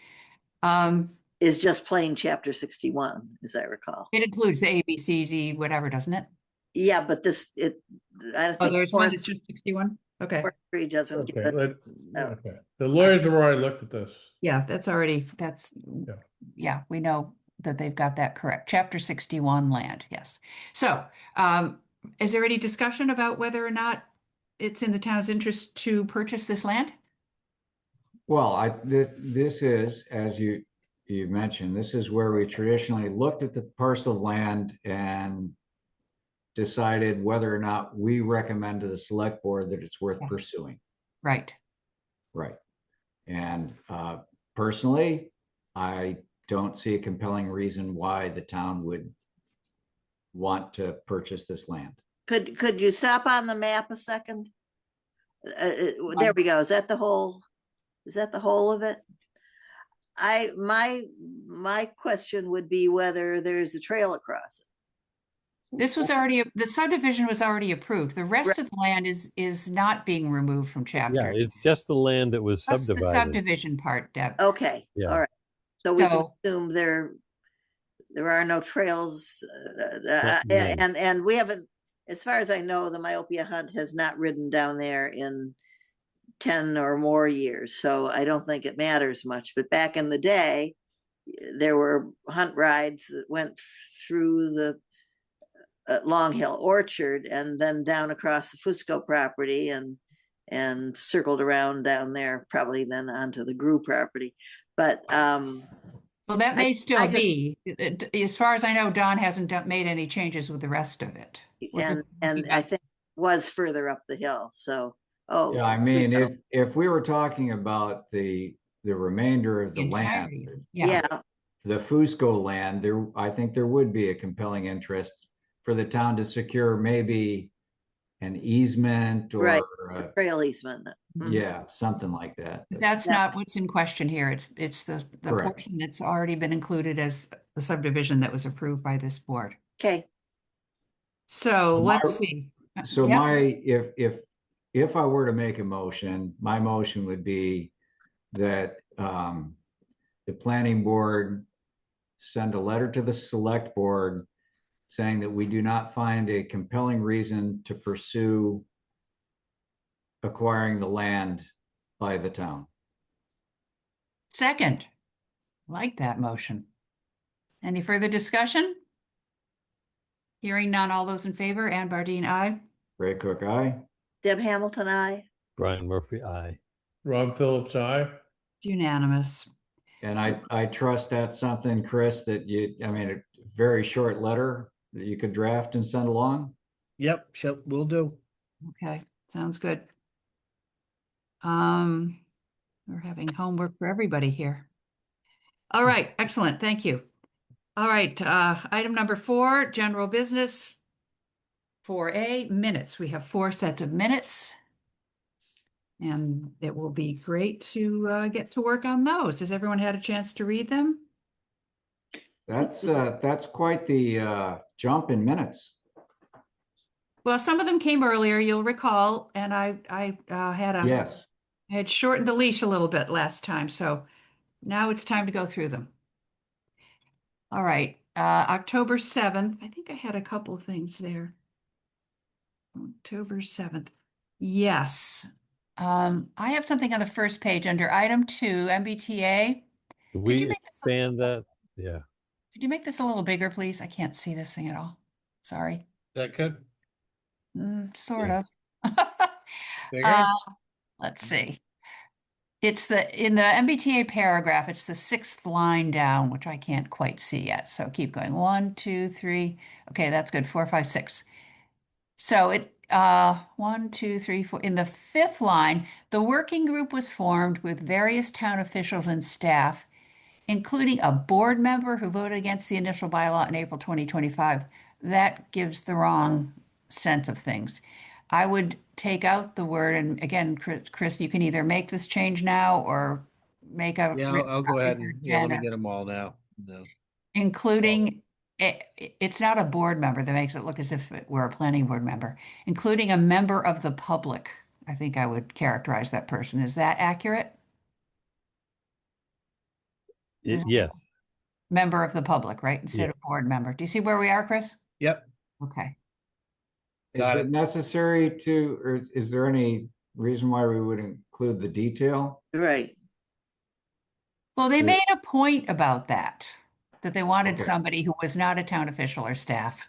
Is just plain chapter 61, as I recall. It includes the A, B, C, D, whatever, doesn't it? Yeah, but I Oh, think there's one that's just 61? Okay. forestry doesn't Okay, get it. okay. The lawyers have already looked at this. Yeah, yeah, we know that they've got that correct. Chapter 61 land, yes. So, is there any discussion about whether or not it's in the town's interest to purchase this land? Well, this is, as you mentioned, this is where we traditionally looked at the parcel of land and decided whether or not we recommend to the select board that it's worth Yes. pursuing. Right. Right. And personally, I don't see a compelling reason why the town would want to purchase this land. Could you stop on the map a second? There we go. Is that the whole of it? My question would be whether there's a trail across it. The subdivision was already approved. The rest of the land is not being removed from Yeah, chapter. it's just the land that was Just the subdivided. subdivision part, Deb. Okay, Yeah. all right. So we can So- assume there are no trails, Not many. and we haven't, as far as I know, the myopia hunt has not ridden down there in 10 or more years, so I don't think it matters much. But back in the day, there were hunt rides that went through the Long Hill Orchard and then down across the Fusco property and circled around down there, probably then onto the Grew property. But Well, that may still I just- be. As far as I know, Don hasn't made any changes with the rest of it. and I think was further up the hill. So Yeah, I mean, if we were talking about the remainder of the land, entirety. Yeah. yeah, the Fusco land, I think there would be a compelling interest for the town to secure maybe an easement or Right. trail easement. Mhm. yeah, something like that. But that's Yeah. not what's in question here. It's the Correct. portion that's already been included as the subdivision that was approved by this board. Okay, So My- let's see. So Yeah. if I were to make a motion, my motion would be that the planning board send a letter to the select board saying that we do not find a compelling reason to pursue acquiring the land by the town. Second, like that motion. Any further discussion? Hearing none, all those in favor, Ann Bardine, aye. Ray Cook, aye. Deb Hamilton, I. Brian Murphy, aye. Rob Phillips, aye. Unanimous. And I trust that's something, Chris, that I mean, a very short letter that you could draft and send along. Yep, will do. Okay, sounds good. We're having homework for everybody here. All right, excellent, thank you. All right, item number 4, general business. 4A, minutes. We have 4 sets of minutes. And it will be great to get to work on those. Has everyone had a chance to read them? That's quite the jump in minutes. Well, some of them came earlier, you'll recall, and I Yes. had shortened the leash a little bit last time, so now it's time to go through them. All right, October 7th. I think I had a couple of things there. October 7th. Yes. I have something on the first page under item 2, MBTA. Could Could you we make this expand that? Yeah. Could you make this a little bigger, please? I can't see this thing at all. Sorry. That good? Sort Yeah. of. Bigger? Let's see. It's in the MBTA paragraph, it's the 6th line down, which I can't quite see yet. So keep going. 1, 2, 3. Okay, that's good. 4, 5, 6. So 1, 2, 3, 4. In the 5th line, the working group was formed with various town officials and staff, including a board member who voted against the initial bylaw in April 2025. That gives the wrong sense of things. I would take out the word, and again, Chris, you can either make this change now or make a Yeah, written I'll go copy ahead for and, let me Jen, get them all now. No. including it's not a board member that makes it look as if it were a planning board member, including a member of the public. I think I would characterize that person. Is that accurate? Yes. Member of the public, right? Instead Yeah. of board member. Do you see where we are, Chris? Yep. Okay. Got Is it it. necessary to, or is there any reason why we would include the detail? Right. Well, they Yeah. made a point about that they wanted Okay. somebody who was not a town official or staff,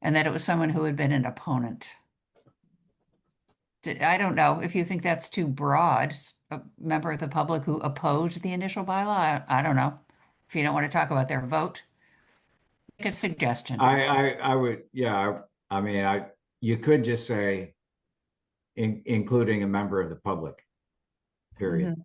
and that it was someone who had been an opponent. I don't know if you think that's too broad, a member of the public who opposed the initial bylaw. I don't know. If you don't want to talk about their vote, make a suggestion. I would, yeah, I mean, you could just say including a member of the public, period.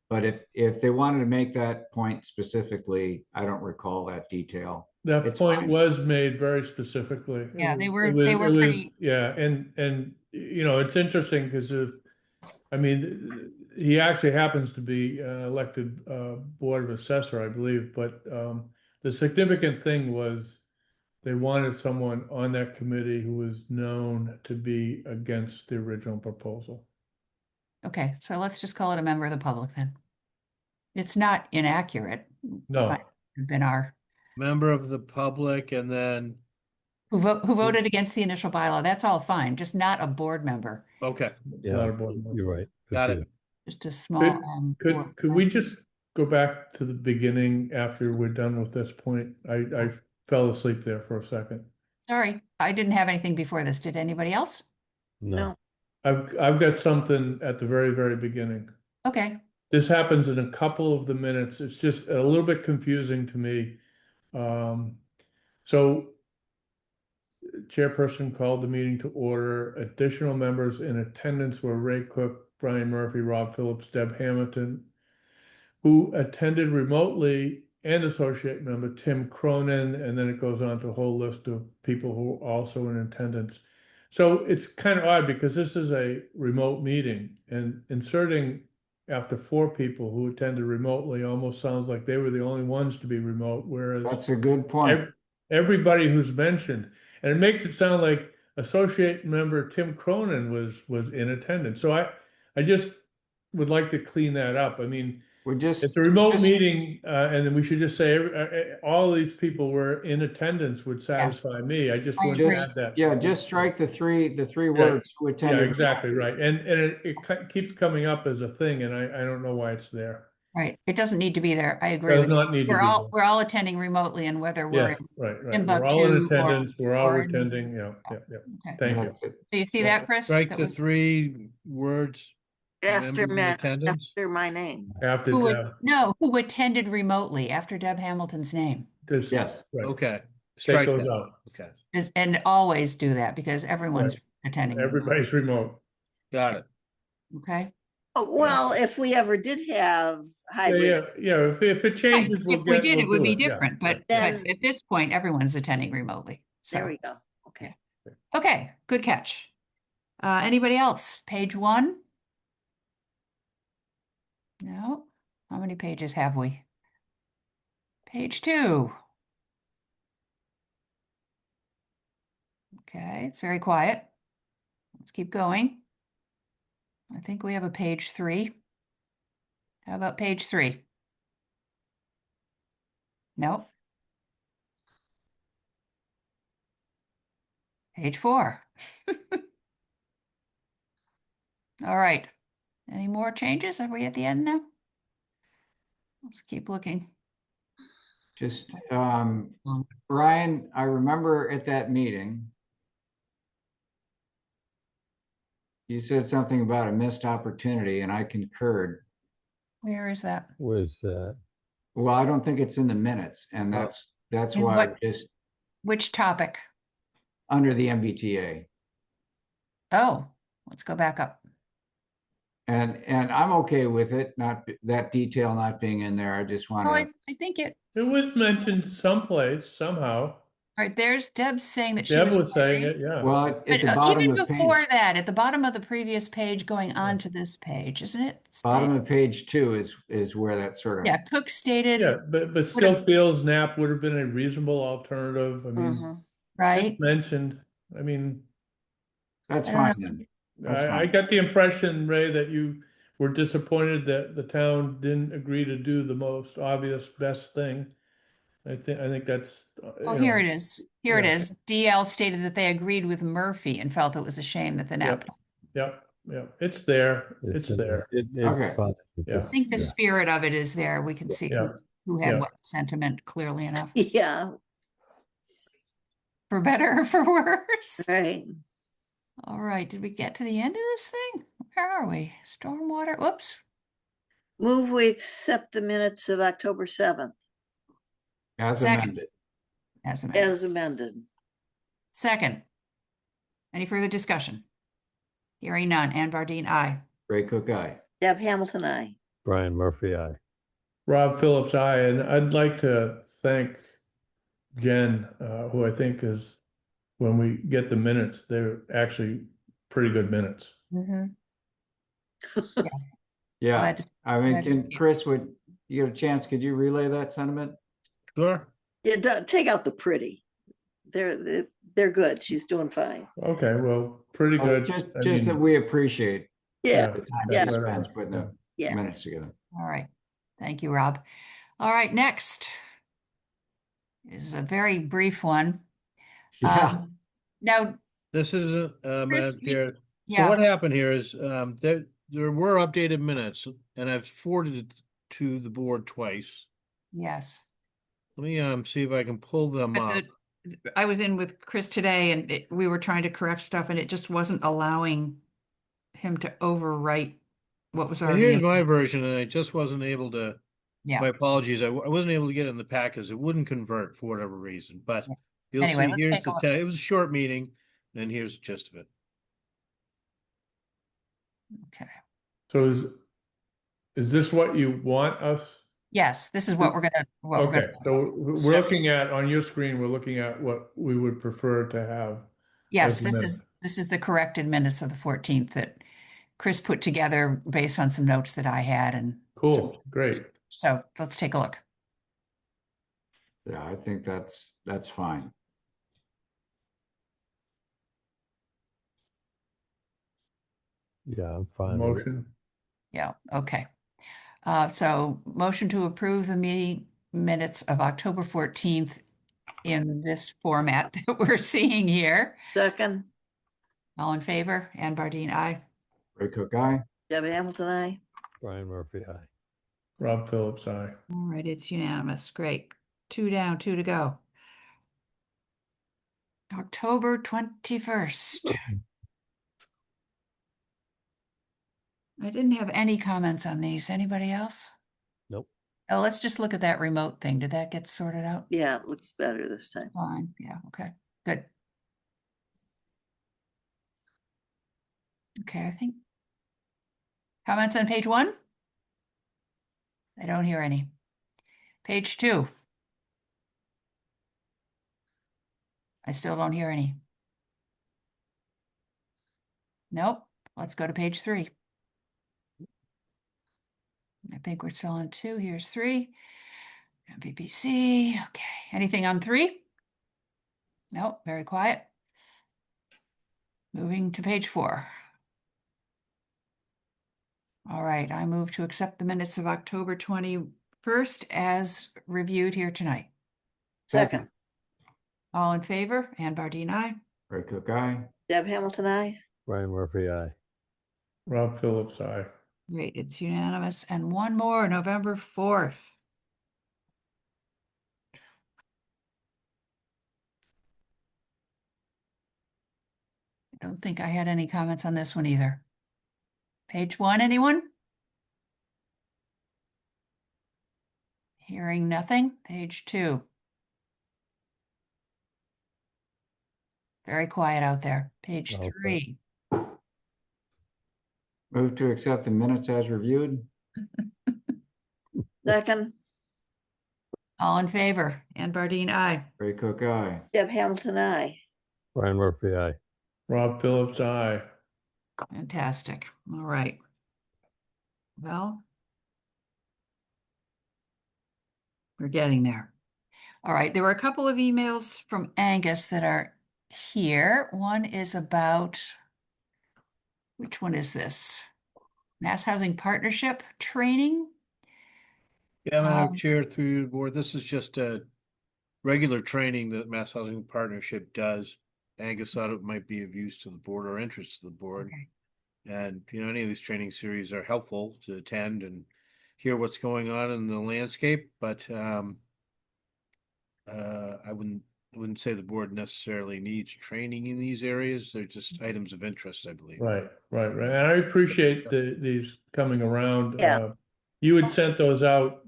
But if they wanted to make that point specifically, I don't recall that detail. That It's point fine. was made very specifically. Yeah, they were It was, pretty. yeah, and it's interesting because he actually happens to be elected board of assessor, I believe, but the significant thing was they wanted someone on that committee who was known to be against the original proposal. Okay, so let's just call it a member of the public then. It's not inaccurate. No. Might have been our Member of the public, and then, who voted against the initial bylaw. That's all fine, just not a board member. okay, Not Yeah. a board member. You're right. Good got for it. you. Just a small. Could we just go back to the beginning after we're done with this point? I fell asleep there for a second. Sorry, I didn't have anything before this. Did anybody else? No. I've got something at the very, very beginning. Okay, This happens in a couple of the minutes. It's just a little bit confusing to me. So chairperson called the meeting to order. Additional members in attendance were Ray Cook, Brian Murphy, Rob Phillips, Deb Hamilton, who attended remotely, and associate member Tim Cronin, and then it goes on to a whole list of people who are also in attendance. So it's kind of odd because this is a remote meeting, and inserting after 4 people who attended remotely almost sounds like they were the only ones to be remote, whereas That's a good point. everybody who's mentioned, and it makes it sound like associate member Tim Cronin was in attendance. So I just would like to clean that up. I mean, it's a remote meeting, and then we should just say all these people were in attendance would satisfy me. I just wouldn't add that. Yeah, just strike the three words who attended. Yeah, exactly right. And it keeps coming up as a thing, and I don't know why it's there. Right. It doesn't need to be there. I agree Does with you. not need to We're be all, there. we're all attending remotely, and whether we're Yes, in right. We're all in Timbuktu attendance. We're all or in the, attending. Yeah. okay. Thank you. That's it. So you see that, Chris? Strike That the was, 3 words, After members in attendance. after my name. After who, Deb, no, who attended remotely after Deb Hamilton's name. this, Yes. right. Okay, Take strike those that. out. Okay, And always do that because everyone's Right. attending. remotely. Everybody's remote. got it. Okay. Oh, well, if we ever did have Yeah, hybrid, yeah. If it Right. changes, If we did, it would do be Yeah, different, but Then- at this point, everyone's attending remotely. there So, we go. Okay. okay, good catch. Anybody else? Page 1? No. How many pages have we? Page 2. Okay, it's very quiet. Let's keep going. I think we have a page 3. How about page 3? Nope. Page 4. All right. Any more changes? Are we at the end now? Let's keep looking. Just, Brian, I remember at that meeting, you said something about a missed opportunity, and I concurred. Where is that? Was Well, I don't think it's in the minutes, and Oh. that's In why what- just Which topic? under the MBTA. Oh, let's go back up. And I'm okay with it, not that detail not being in there. I just Oh, want I think it, It was mentioned someplace, somehow. all right, there's Deb saying that she Deb was was saying sorry. it, yeah. well, at But the bottom even of before page, that, at the bottom of the previous page going on to this page, isn't it? bottom of page 2 is where that sort of, Yeah, Cook stated, Yeah, but still feels NAP would have been a reasonable alternative. I mean, Mhm. right? it's mentioned. I mean, that's I don't know. fine then. That's I fine. got the impression, Ray, that you were disappointed that the town didn't agree to do the most obvious, best thing. I think that's, Oh, you here know, it is. Here it yeah. is. DL stated that they agreed with Murphy and felt it was a shame that the NAP. Yep, it's there. It's in there. It's Okay. fine. Yeah. I think the spirit of it is there. We can see Yeah. who had Yeah. what sentiment clearly enough, Yeah, for better or for worse. right. All right, did we get to the end of this thing? Where are we? Stormwater, whoops. Move we accept the minutes of October 7th As Second. amended. As amended. as amended. Second. Any further discussion? Hearing none. Ann Bardine, aye. Ray Cook, aye. Deb Hamilton, I. Brian Murphy, aye. Rob Phillips, aye, and I'd like to thank Jen, who I think is, when we get the minutes, they're actually pretty good minutes. Yeah, Glad to- I mean, glad to can see it. Chris, would you get a chance, could you relay that sentiment? Sure. Yeah, take out the pretty. They're good. She's doing fine. Okay, well, pretty good. Just I that mean, we appreciate Yeah, the time yeah. she whatever, spends putting yeah. the yes. minutes together. All right. Thank you, Rob. All right, next is a very brief one. Yeah, Now, This is Chris, Madam Chair. So yeah, what happened here is there were updated minutes, and I've forwarded it to the board twice. yes. Let me see if I can pull them But up. I was in with Chris today and we were trying to correct stuff and it just wasn't allowing him to overwrite what was Well, already here's in. my version, and I just wasn't able to. Yeah. My apologies. I wasn't able to get it in the pack because it wouldn't convert for whatever reason. But Yeah. you'll Anyway, see. let's Here's take a the look. text. It was a short meeting, and here's the gist of it. Okay. So is this what you want us? Yes, this is what we're gonna. Okay, so we're looking at, on your screen, we're looking at what we would prefer to have. Yes, as the minute. this is the corrected minutes of the 14th that Chris put together based on some notes that I had and Cool, great. so let's take a look. yeah, I think that's fine. Yeah, I'm fine with it. Motion, Yeah, okay. So motion to approve the meeting minutes of October 14th in this format that we're seeing here. Second, All in favor? Ann Bardine, aye. Ray Cook, aye. Deb Hamilton, I. Brian Murphy, aye. Rob Phillips, aye. All right, it's unanimous. Great. 2 down, 2 to go. October 21st. I didn't have any comments on these. Anybody else? Nope. Oh, let's just look at that remote thing. Did that get sorted out? Yeah, it looks better this time. Fine. Yeah, okay. Good. Okay, I think. Comments on page 1? I don't hear any. Page 2. I still don't hear any. Nope. Let's go to page 3. I think we're still on 2. Here's 3. MVPC. Okay. Anything on 3? Nope. Very quiet. Moving to page 4. All right. I move to accept the minutes of October 21st as reviewed here tonight. Second, All in favor? Ann Bardine, aye. Ray Cook, aye. Deb Hamilton, I. Brian Murphy, aye. Rob Phillips, aye. Great. It's unanimous. And one more, November 4th. I don't think I had any comments on this one either. Page 1, anyone? Hearing nothing. Page 2. Very quiet out there. Page Okay. 3. Move to accept the minutes as reviewed. Second, All in favor? Ann Bardine, aye. Ray Cook, aye. Deb Hamilton, I. Brian Murphy, aye. Rob Phillips, aye. Fantastic. All right. Well, we're getting there. All right. There were a couple of emails from Angus that are here. One is about, which one is this? Mass Housing Partnership training. Yeah, Madam Um, Chair, through the board, this is just a regular training that Mass Housing Partnership does. Angus thought it might be of use to the board or interest to the board. Okay. And, any of these training series are helpful to attend and hear what's going on in the landscape, but I wouldn't say the board necessarily needs training in these areas. They're just items of interest, I believe. Right. And I appreciate these coming around. Yeah. You had sent those out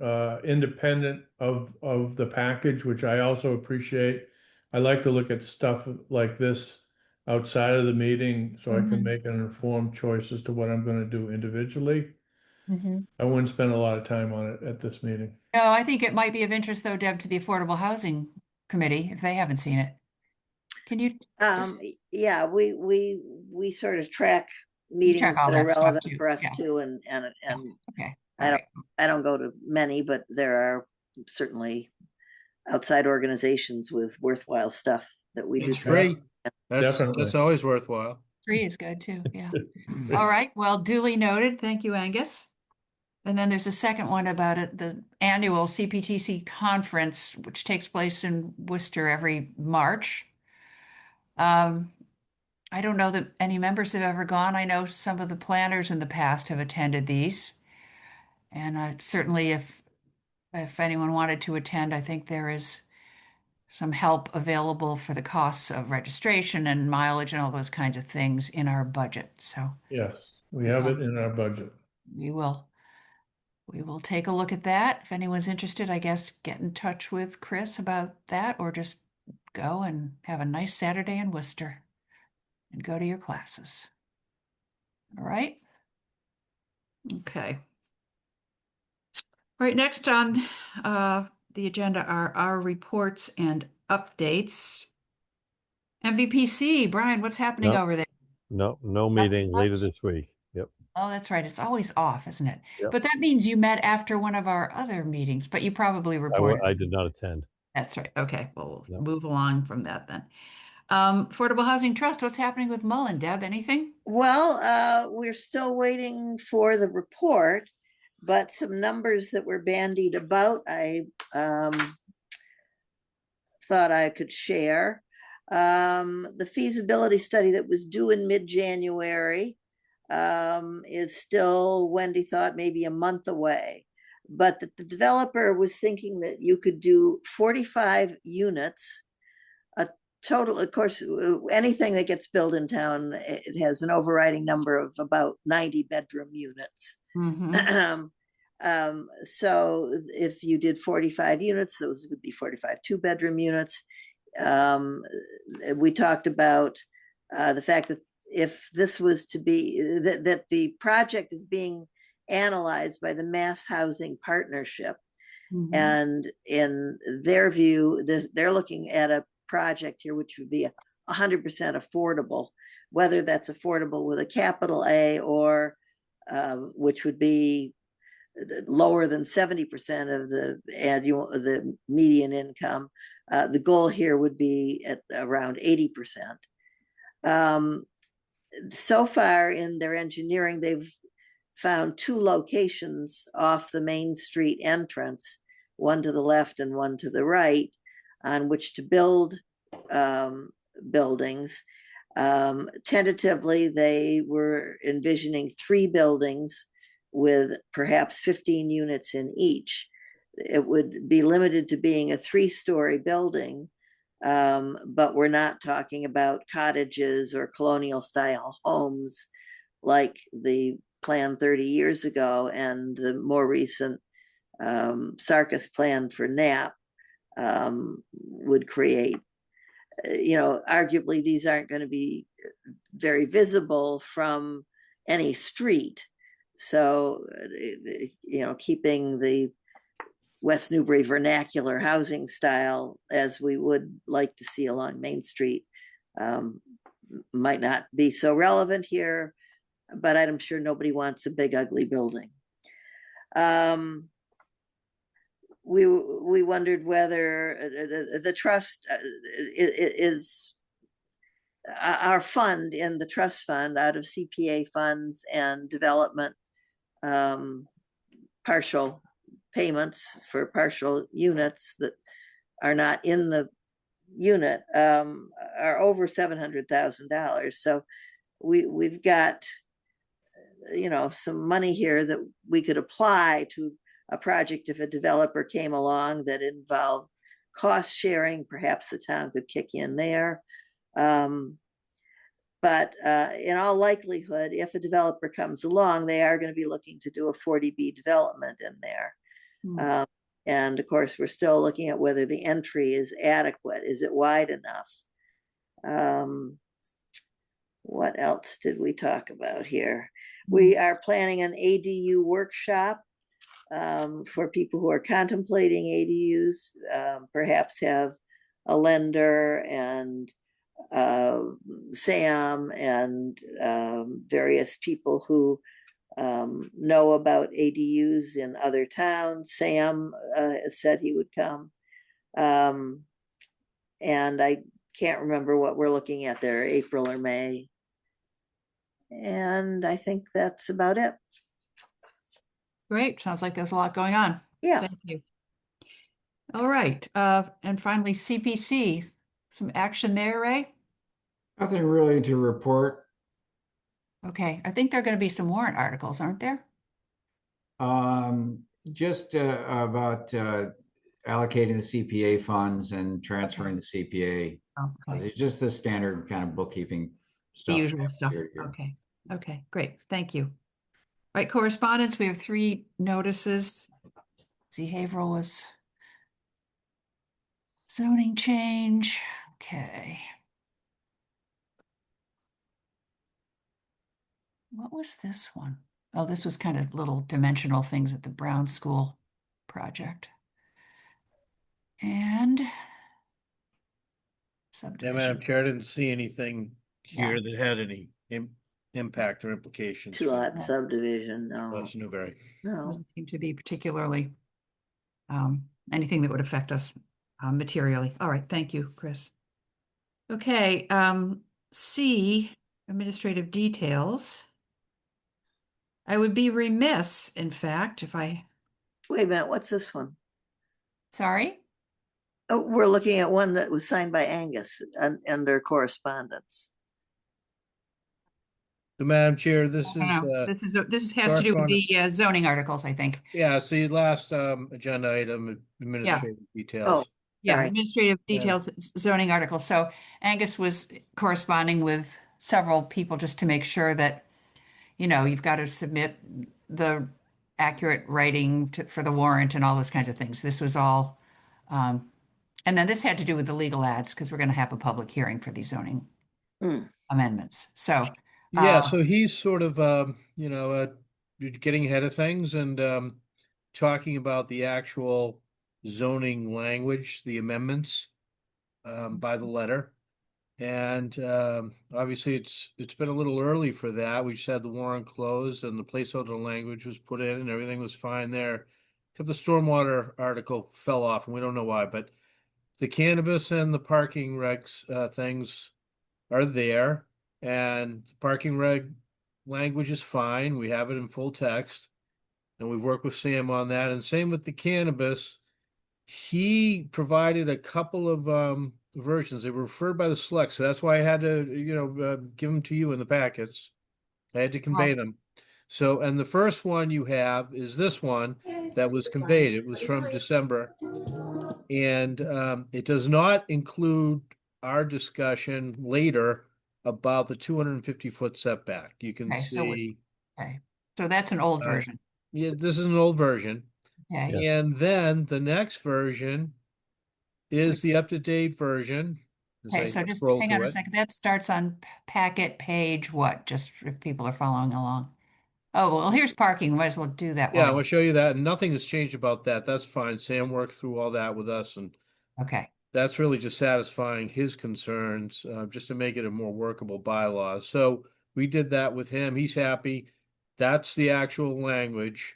independent of the package, which I also appreciate. I like to look at stuff like this outside of the meeting so I can Mhm. make an informed choice as to what I'm going to do individually. Mhm. I wouldn't spend a lot of time on it at this meeting. No, I think it might be of interest though, Deb, to the Affordable Housing Committee if they haven't seen it. Can you just Yeah, we sort of track you check meetings all that are that stuff relevant too? for us Yeah. too, and Okay. I All don't right. I don't go to many, but there are certainly outside organizations with worthwhile stuff that we do. It's free. That's Definitely. always worthwhile. 3 is good too. Yeah. All right. Well, duly noted. Thank you, Angus. And then there's a second one about it, the annual CPTC conference, which takes place in Worcester every March. I don't know that any members have ever gone. I know some of the planners in the past have attended these. And certainly if anyone wanted to attend, I think there is some help available for the costs of registration and mileage and all those kinds of things in our budget. So Yes, we have it in our budget. we will take a look at that. If anyone's interested, I guess get in touch with Chris about that or just go and have a nice Saturday in Worcester and go to your classes. All right. Okay. All right, next on the agenda are our reports and updates. MVPC, Brian, what's happening No. over there? No meeting later much? this week. Yep. Oh, that's right. It's always off, isn't it? Yep. But that means you met after one of our other meetings, but you probably reported. I did not attend. That's right. Okay, well, we'll No. move along from that then. Affordable Housing Trust, what's happening with Mullen, Deb? Anything? Well, we're still waiting for the report, but some numbers that were bandied about, I thought I could share. The feasibility study that was due in mid-January is still, Wendy thought, maybe a month away. but that the developer was thinking that you could do 45 units, a total, of course, anything that gets built in town, it has an overriding number of about 90 bedroom units. Mhm. So if you did 45 units, those would be 45 two-bedroom units. We talked about the fact that if this was to be, that the project is being analyzed by the Mass Housing Partnership. Mhm. And in their view, they're looking at a project here which would be 100% affordable, whether that's affordable with a capital A or which would be lower than 70% of the median income. The goal here would be at around 80%. So far in their engineering, they've found two locations off the Main Street entrance, one to the left and one to the right, on which to build buildings. Tentatively, they were envisioning 3 buildings with perhaps 15 units in each. It would be limited to being a 3-story building, but we're not talking about cottages or colonial style homes like the plan 30 years ago and the more recent Sarkis plan for Knapp would create. Arguably these aren't going to be very visible from any street. So, keeping the West Newbury vernacular housing style as we would like to see along Main Street might not be so relevant here, but I'm sure nobody wants a big ugly building. We wondered whether the trust is our fund in the trust fund out of CPA funds and development partial payments for partial units that are not in the unit are over $700,000. So we've got some money here that we could apply to a project if a developer came along that involved cost sharing. Perhaps the town could kick in there. But in all likelihood, if a developer comes along, they are going to be looking to do a 40B development in there. And of course, we're still looking at whether the entry is adequate. Is it wide enough? What else did we talk about here? We are planning an ADU workshop for people who are contemplating ADUs, perhaps have a lender and Sam and various people who know about ADUs in other towns. Sam said he would come. And I can't remember what we're looking at there, April or May. And I think that's about it. Great. Sounds like there's a lot going on. Yeah. Thank you. All right. And finally, CPC. Some action there, Ray? Nothing really to report. Okay. I think there are going to be some warrant articles, aren't there? Just about allocating the CPA funds and transferring the CPA. Okay. It's just the standard kind of bookkeeping The stuff. usual stuff. Here. Okay. Okay, great. Thank you. All right, correspondence. We have 3 notices. See, Haverhill was zoning change. Okay. What was this one? Oh, this was kind of little dimensional things at the Brown School project. And Yeah, subdivision. Madam Chair, I didn't see anything here that had any impact or implications. 2-lot subdivision, no. West Newbury. No. Doesn't seem to be particularly anything that would affect us materially. All right, thank you, Chris. Okay, C, administrative details. I would be remiss, in fact, if I, Wait a minute, what's this one? sorry? Oh, we're looking at one that was signed by Angus under correspondence. So, Madam Chair, this I is, don't know. This has to do with the zoning articles, I think. yeah, it's the last agenda item, administrative Oh, details. Yeah, sorry. administrative details, zoning articles. So Angus was corresponding with several people just to make sure that, you've got to submit the accurate writing for the warrant and all those kinds of things. This was all, and then this had to do with the legal ads because we're going to have a public hearing for these zoning Hmm. amendments. So, Yeah, so he's sort of, getting ahead of things and talking about the actual zoning language, the amendments by the letter. And obviously, it's been a little early for that. We just had the warrant closed and the placeholder language was put in and everything was fine there. Except the stormwater article fell off and we don't know why, but the cannabis and the parking regs things are there. And the parking reg language is fine. We have it in full text. And we've worked with Sam on that. And same with the cannabis. He provided a couple of versions. They were referred by the select, so that's why I had to, give them to you in the packets. I had to convey them. So, and the first one you have is this one that was conveyed. It was from December, and it does not include our discussion later about the 250-foot setback. You can okay, see, okay. So that's an old Uh, version. yeah, this is an old version. Okay. Yeah. And then the next version is the up-to-date version. As Okay, I so just scroll hang on through a it. second. That starts on packet page what? Just if people are following along. Oh, well, here's parking. Might as well do that Yeah, I'm while, gonna show you that. And nothing has changed about that. That's fine. Sam worked through all that with us, and okay. that's really just satisfying his concerns, just to make it a more workable bylaw. So we did that with him. He's happy. That's the actual language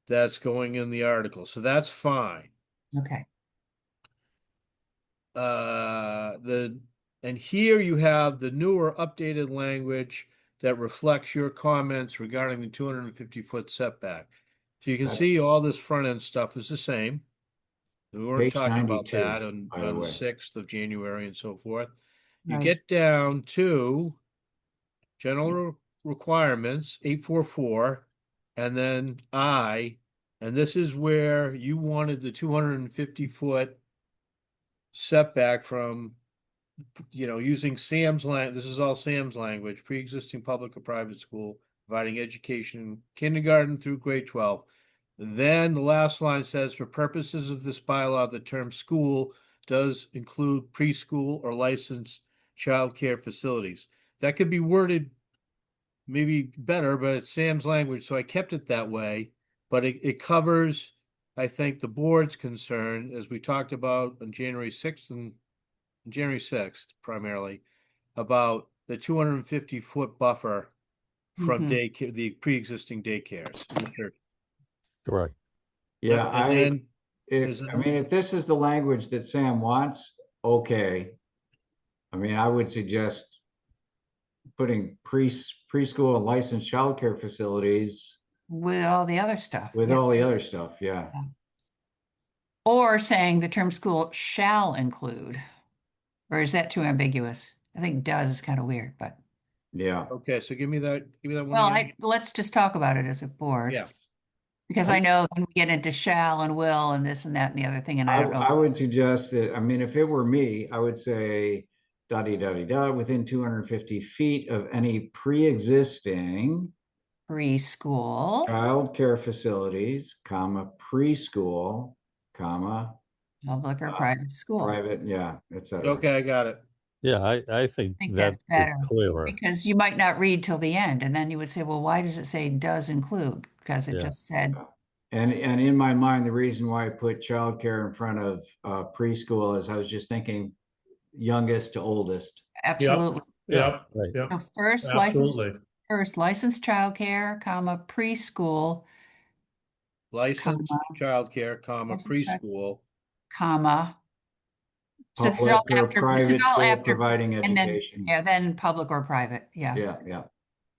that's going in the article. So that's fine. Okay. The and here you have the newer updated language that reflects your comments regarding the 250-foot setback. So you can That's see all this front end stuff is the same. We weren't page talking about 92, that on, by the on the way. 6th of January and so forth. You Right. get down to general requirements, 844, and then I, and this is where you wanted the 250-foot setback from, using Sam's this is all Sam's language, pre-existing public or private school, providing education kindergarten through grade 12. Then the last line says, for purposes of this bylaw, the term school does include preschool or licensed childcare facilities. That could be worded maybe better, but it's Sam's language, so I kept it that way. But it covers, I think, the board's concern, as we talked about on January 6th and January 6th primarily, about the 250-foot buffer from Mhm. daycare, the pre-existing daycares. Correct. Yeah, And then there's I mean, if this is the language that Sam wants, okay. I mean, I would suggest putting preschool and licensed childcare facilities With all the other stuff. with Yeah. all the other stuff, yeah. Or saying the term school shall include, or is that too ambiguous? I think does is kind of weird, but Yeah. okay, so give me that one well, again. let's just talk about it as a board. Yeah. Because I know when we get into shall and will and this and that and the other thing, and I don't know. I would suggest that, I mean, if it were me, I would say da within 250 feet of any pre-existing Preschool, childcare facilities, comma, preschool, comma, public or private school. private, yeah, et cetera. Okay, I got it. Yeah, I think I think that that's better is clearer. because you might not read till the end, and then you would say, well, why does it say does include? Because it Yeah. just said And in my mind, the reason why I put childcare in front of preschool is I was just thinking youngest to oldest. absolutely. Yep, Right. yep, So first absolutely. licensed childcare, comma, preschool, Licensed comma, childcare, comma, licensed child- preschool. comma. So this is all Public or after, private school providing and then, education. yeah, then public or private, yeah. Yeah, yeah.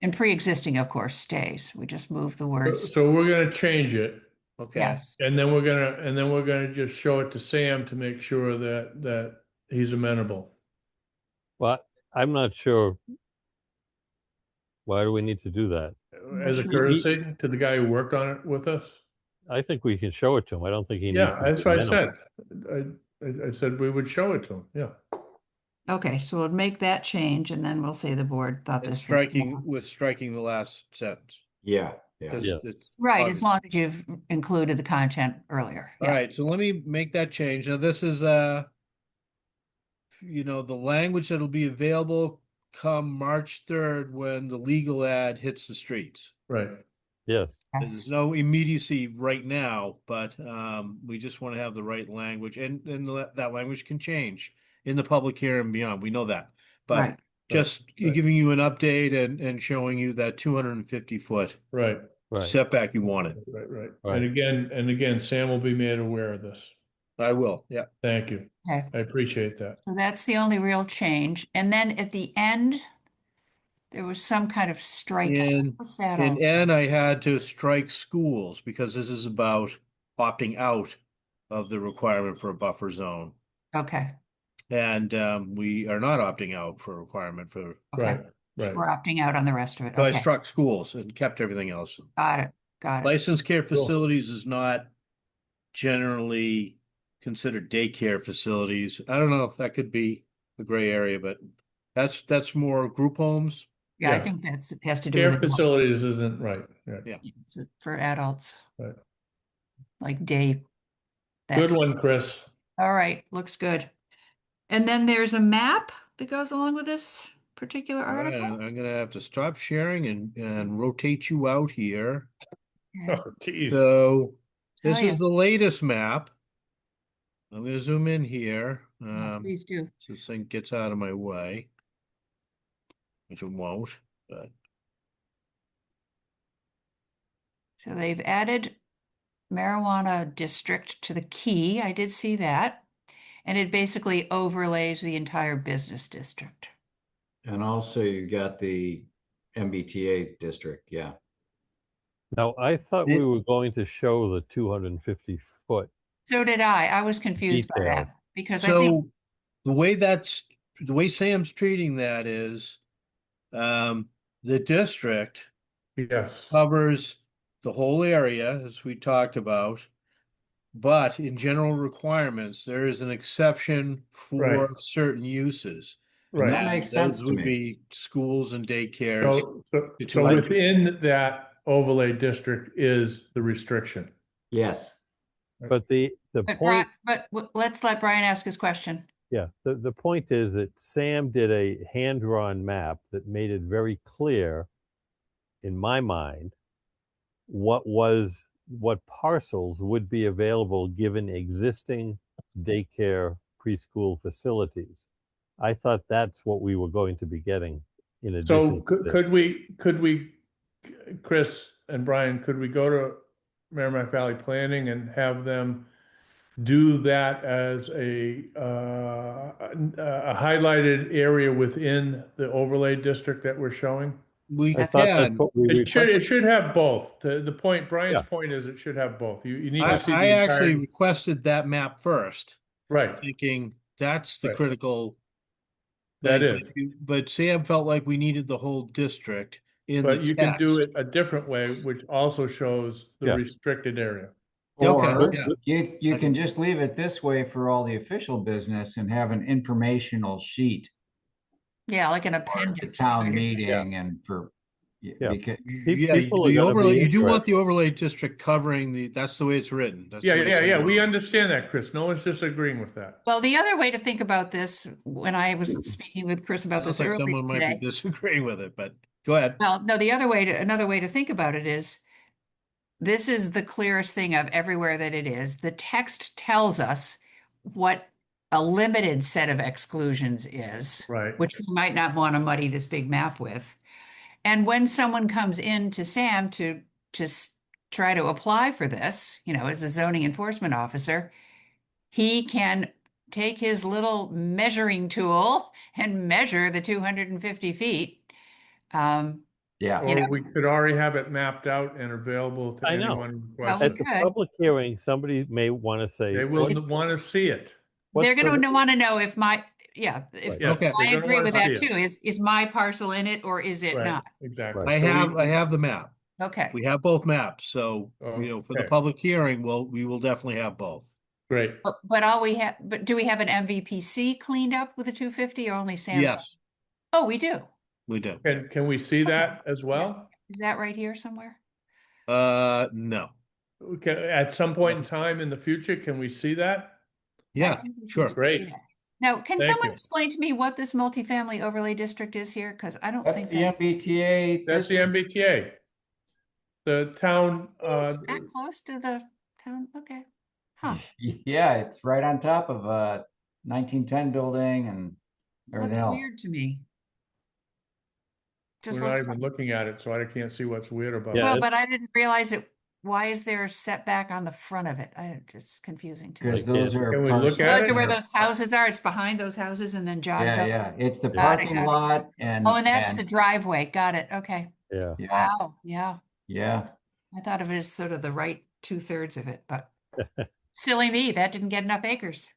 And pre-existing, of course, stays. We just move the words. So we're gonna change it, Okay. Yes. and then we're gonna just show it to Sam to make sure that he's amenable. Well, I'm not sure. Why do we need to do that? As a courtesy to the guy who worked on it with us? I think we can show it to him. I don't think he needs Yeah, to. that's what I said. I said we would show it to him, yeah. Okay, so we'll make that change and then we'll say the board thought And this. striking the last sentence. Yeah, yeah. Because Yeah. it's Right, as obvious. long as you've included the content earlier. All Yeah. right, so let me make that change. Now this is the language that'll be available come March 3rd when the legal ad hits the streets. Right, Yes. There's Yes. no immediacy right now, but we just want to have the right language, and that language can change in the public hearing and beyond. We know that, but Right. just right. giving you an update and showing you that 250-foot right, Right. setback you wanted. right. Right. And again, Sam will be made aware of this. I will. Yeah. Thank you. Okay, I appreciate that. so that's the only real change. And then at the end, there was some kind of strike. In What's that in all? N, I had to strike schools because this is about opting out of the requirement for a buffer zone. Okay, And we are not opting out for a requirement for, okay. Right. We're opting out on the rest of it. so I Okay, struck schools and kept everything else. got it. Licensed care facilities is not generally considered daycare facilities. I don't know if that could be a gray area, but that's more group homes. Yeah, I Yeah. think it has to do Care with adult- facilities isn't right. Yeah. it's for adults. Right. Like day. that Good kind- one, Chris. All right, looks good. And then there's a map that goes along with this particular All right, article. I'm gonna have to stop sharing and rotate you out here. Okay. Oh, geez. So this Tell ya. is the latest map. I'm gonna zoom in here. Yeah, please do. So this thing gets out of my way, which it won't, but So they've added marijuana district to the key. I did see that. And it basically overlays the entire business district. And also you got the MBTA district, yeah. Now, I thought we It- were going to show the 250 foot. So did I. I was confused by Detail. that because I think, so the way Sam's treating that is, the district Yes, covers the whole area, as we talked about. But in general requirements, there is an exception for Right. certain uses. right. That makes Those sense to would me. be schools and daycares. So Situation. within that overlay district is the restriction. Yes. But the but, point, let's let Brian ask his question. yeah, the point is that Sam did a hand-drawn map that made it very clear, in my mind, what parcels would be available given existing daycare preschool facilities. I thought that's what we were going to be getting in addition. So to this. could we, Chris and Brian, could we go to Merrimack Valley Planning and have them do that as a highlighted area within the overlay district that we're showing? We I thought that's can. what we It requested. should have both. The point, Brian's Yeah. point is it should have both. You need I to see the actually entire, requested that map first, right, thinking that's the Right. critical that thing. is. But Sam felt like we needed the whole district in the But you can do text. it a different way, which also shows the Yeah. restricted area. Okay, Or yeah. you can just leave it this way for all the official business and have an informational sheet Yeah, like an for the appendix. town like a- meeting and for, Yeah. because, Yeah, people are the gonna be overlay, you do want interested. the overlay district covering that's the way it's written. That's the Yeah, way yeah, Sam yeah. We wrote it. understand that, Chris. No one's disagreeing with that. Well, the other way to think about this, when I was speaking with Chris about Sounds this like earlier someone might today. be disagreeing with it, but go ahead. Well, no, another way to think about it is this is the clearest thing of everywhere that it is. The text tells us what a limited set of exclusions is, Right. which we might not want to muddy this big map with. And when someone comes in to Sam to try to apply for this, as a zoning enforcement officer, he can take his little measuring tool and measure the 250 feet. yeah. Or we could already have it mapped out and available to I know. anyone who Well, requests we At it. the Good. public hearing, somebody may want to say, They will "What's- want to see it. what's They're going the-" to want to know yeah, if, Right. Yes, Okay. I they're gonna agree wanna with see that it. too. Is my parcel in it or is it Right, not? exactly. Right. I have the map. Okay, We have both maps, so, for the Okay. public hearing, we will definitely have both. Great. but all we have, but do we have an MVPC cleaned up with the 250 or only Sam's? Yes, Oh, we do. we do. Can we see that as well? Is that right here somewhere? No. Okay, at some point in time in the future, can we see that? I Yeah, think we should sure. see Great. that. Now, can Thank someone you. explain to me what this multifamily overlay district is here? Because I don't That's think the that MBTA That's the district. MBTA. The town, it's that close to the town. Okay. Huh. Yeah, it's right on top of 1910 building and everything Looks else. weird to me. we're Just not looks even looking at it, so I can't see what's weird about Yeah, it. well, it- but I didn't realize it. Why is there a setback on the front of it? It's confusing to me. Because those are. Can we look parcels. at Oh, it? is it where those houses are? It's behind those houses and then jogs Yeah, up. yeah, it's the Yeah. parking Got it. lot and. Oh, and that's and- the driveway. Got it. Okay. Yeah. Yeah, Wow. Yeah. yeah. I thought of it as sort of the right 2/3 of it, but silly me, that didn't get enough acres.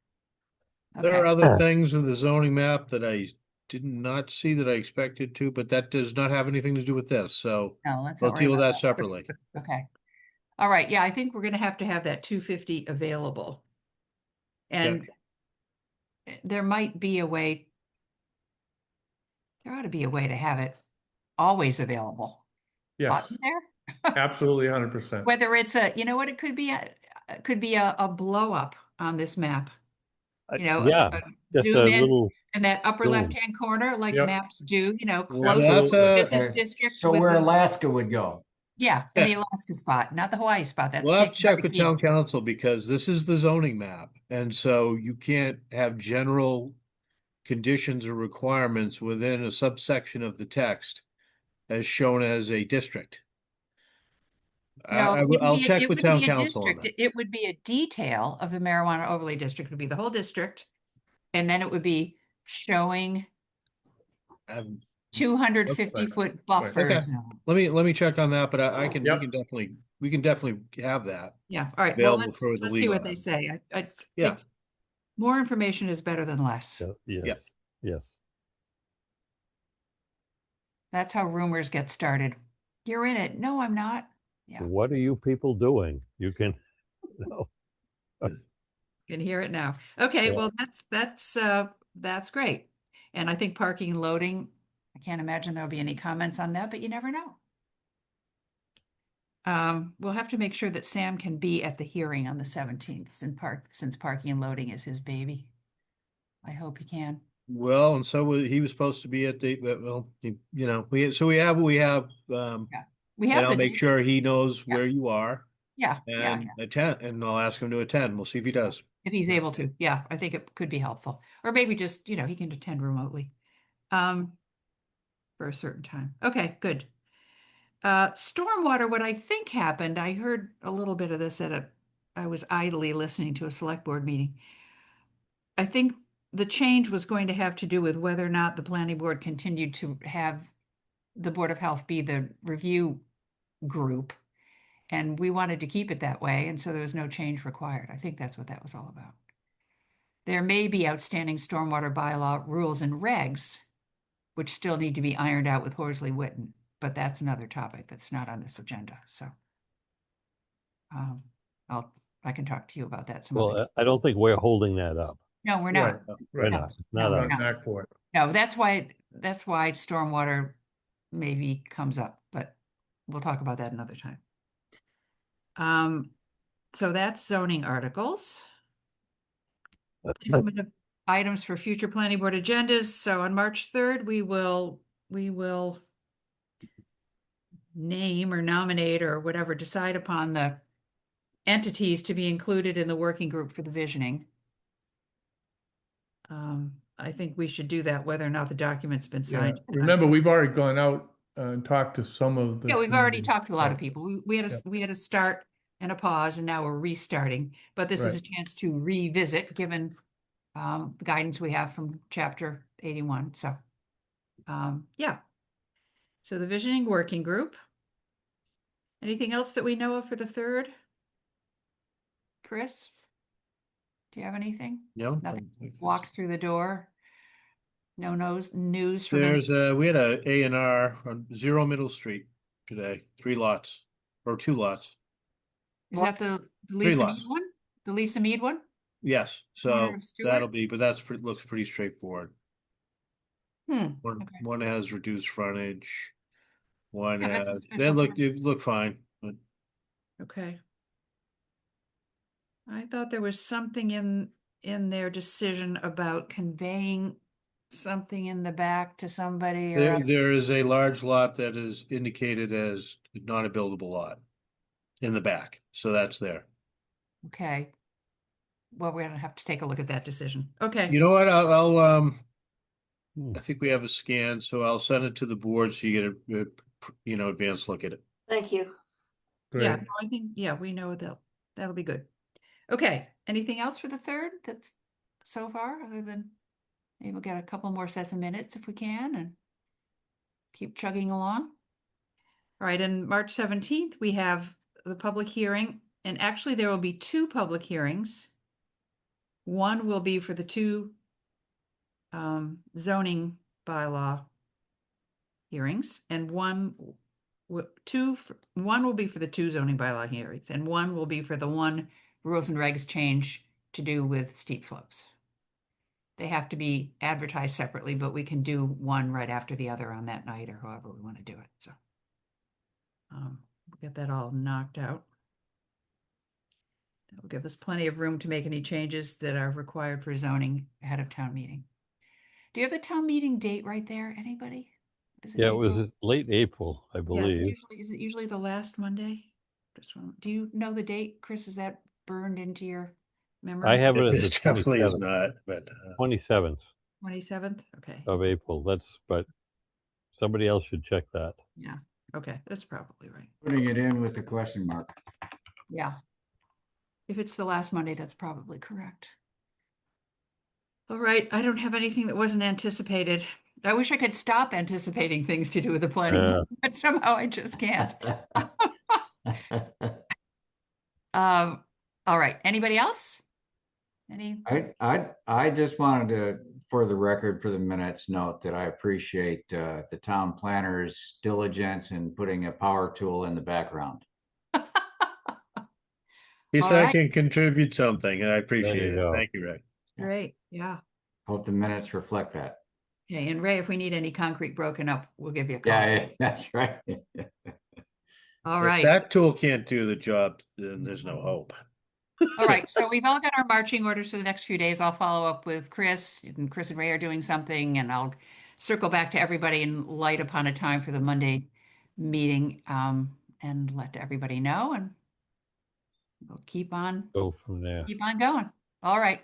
There are Okay. other things with the zoning map that I did not see that I expected to, but that does not have anything to do with this, so No, let's we'll not worry deal with about that separately. Okay. All right. Yeah, I think we're going to have that 250 available. And there might be a way, there ought to be a way to have it always available. Yes, Button there? absolutely 100%. Whether it's you know what, it could be a blow up on this map. You know, Yeah, just zoom a in little, and that upper zoom. left-hand corner, like Yep. maps do, Well, close that's to the a- business district So with where the, Alaska would go. yeah, in the Alaska spot, not the Hawaii spot. That's We'll have to taken check by with Keel. town council because this is the zoning map, and so you can't have general conditions or requirements within a subsection of the text as shown as a district. No, I'll check it with wouldn't town be a council on district. that. It would be a detail of the marijuana overlay district. It would be the whole district. And then it would be showing Um, 250-foot buffer Okay. zone. Let me check on that, but I can, Yep. we can definitely have that. Yeah, all right. Well, Available for the let's see legal what they ad. say. I Yeah. think more information is better than less. yes, yes. That's how rumors get started. You're in it. No, I'm not. Yeah. What are you people doing? You can, no. Can hear it now. Okay, Yeah. well, that's great. And I think parking and loading, I can't imagine there'll be any comments on that, but you never know. We'll have to make sure that Sam can be at the hearing on the 17th since parking and loading is his baby. I hope he can. Well, and so he was supposed to be at the, well, we have what we have, We and have I'll the make date. sure he knows Yeah. where you are Yeah, yeah, and yeah. attend, and I'll ask him to attend. We'll see if he does. If he's able to. Yeah, I think it could be helpful. Or maybe just, he can attend remotely. For a certain time. Okay, good. Stormwater, what I think happened, I heard a little bit of this I was idly listening to a select board meeting. I think the change was going to have to do with whether or not the planning board continued to have the Board of Health be the review group. And we wanted to keep it that way, and so there was no change required. I think that's what that was all about. There may be outstanding stormwater bylaw rules and regs, which still need to be ironed out with Horsley Witten, but that's another topic that's not on this agenda. So I can talk to you about that some other Well, day. I don't think we're holding that up. No, we're not. We're Right. not. It's No, not we're us. not. Not for it. No, that's why stormwater maybe comes up, but we'll talk about that another time. So that's zoning articles. Placement of items for future planning board agendas. So on March 3rd, we will name or nominate or whatever, decide upon the entities to be included in the working group for the visioning. I think we should do that whether or not the document's been Yeah. signed. Remember, we've already gone out and talked to some of the. Yeah, we've already committees. talked to a lot of Right. people. We had Yeah. we had a start and a pause, and now we're restarting. But this is a Right. chance to revisit, given the guidance we have from Chapter 81. So, yeah. So the visioning working group. Anything else that we know of for the 3rd? Chris, do you have anything? No? Nothing. Walked through the door. No news from any, There's we had a A&R on 0 Middle Street today, 3 lots or 2 lots. is that the Three Lisa lots. Mead one? The Lisa Mead one? Yes, Corner so of Stewart? that'll be, but that's looks pretty straightforward. Hmm, One okay. one has reduced frontage. One Yeah, that's a has special they look fine. But Okay. I thought there was something in their decision about conveying something in the back to somebody or, there is a large lot that is indicated as not a buildable lot in the back, so that's there. okay. Well, we're gonna have to take a look at that decision. Okay, You know what? I'll Hmm. I think we have a scan, so I'll send it to the board so you get a advanced look at it. Thank you. yeah, Great. no, I think, yeah, we know that'll be good. Okay, anything else for the third that's so far, other than maybe we'll get a couple more sets of minutes if we can and keep chugging along. All right, and March 17th, we have the public hearing, and actually there will be 2 public hearings. One will be for the 2 zoning bylaw hearings, and one will be for the 2 zoning bylaw hearings, and one will be for the one rules and regs change to do with steep slopes. They have to be advertised separately, but we can do one right after the other on that night or however we want to do it. So we'll get that all knocked out. That will give us plenty of room to make any changes that are required for zoning ahead of town meeting. Do you have the town meeting date right there? Anybody? Is it Yeah, it was April? late April, I Yeah, believe. is it usually the last Monday? Do you know the date, Chris? Is that burned into your memory? I have it as the It definitely is 27th. not, but 27th 27th? Okay. of April. But somebody else should check that. Yeah, okay, that's probably right. Putting it in with the question mark. Yeah. If it's the last Monday, that's probably correct. All right, I don't have anything that wasn't anticipated. I wish I could stop anticipating things to do with the planning, Yeah. board, but somehow I just can't. All right, anybody else? Any? I just wanted to, for the record, for the minutes, note that I appreciate the town planner's diligence in putting a power tool in the background. he All said I right. can contribute something, and I There appreciate you it. go. Thank you, Rick. Great, yeah. Hope the minutes reflect that. Okay, and Ray, if we need any concrete broken up, we'll give you a call. Yeah, that's right. All If right. that tool can't do the job, then there's no hope. All right, so we've all got our marching orders for the next few days. I'll follow up with Chris, and Chris and Ray are doing something, and I'll circle back to everybody and light upon a time for the Monday meeting, and let everybody know, and we'll keep on Go from there. going. All right.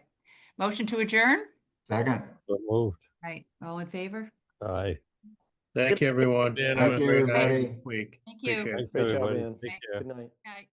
Motion to adjourn? Second. So moved. Right, all in favor? Aye. Thank you, everyone. Dan, Have a Thank you, great night, everybody. week. Thank you. Appreciate it. Thanks, Great job, everybody. Ian. Take care. Good night. Night.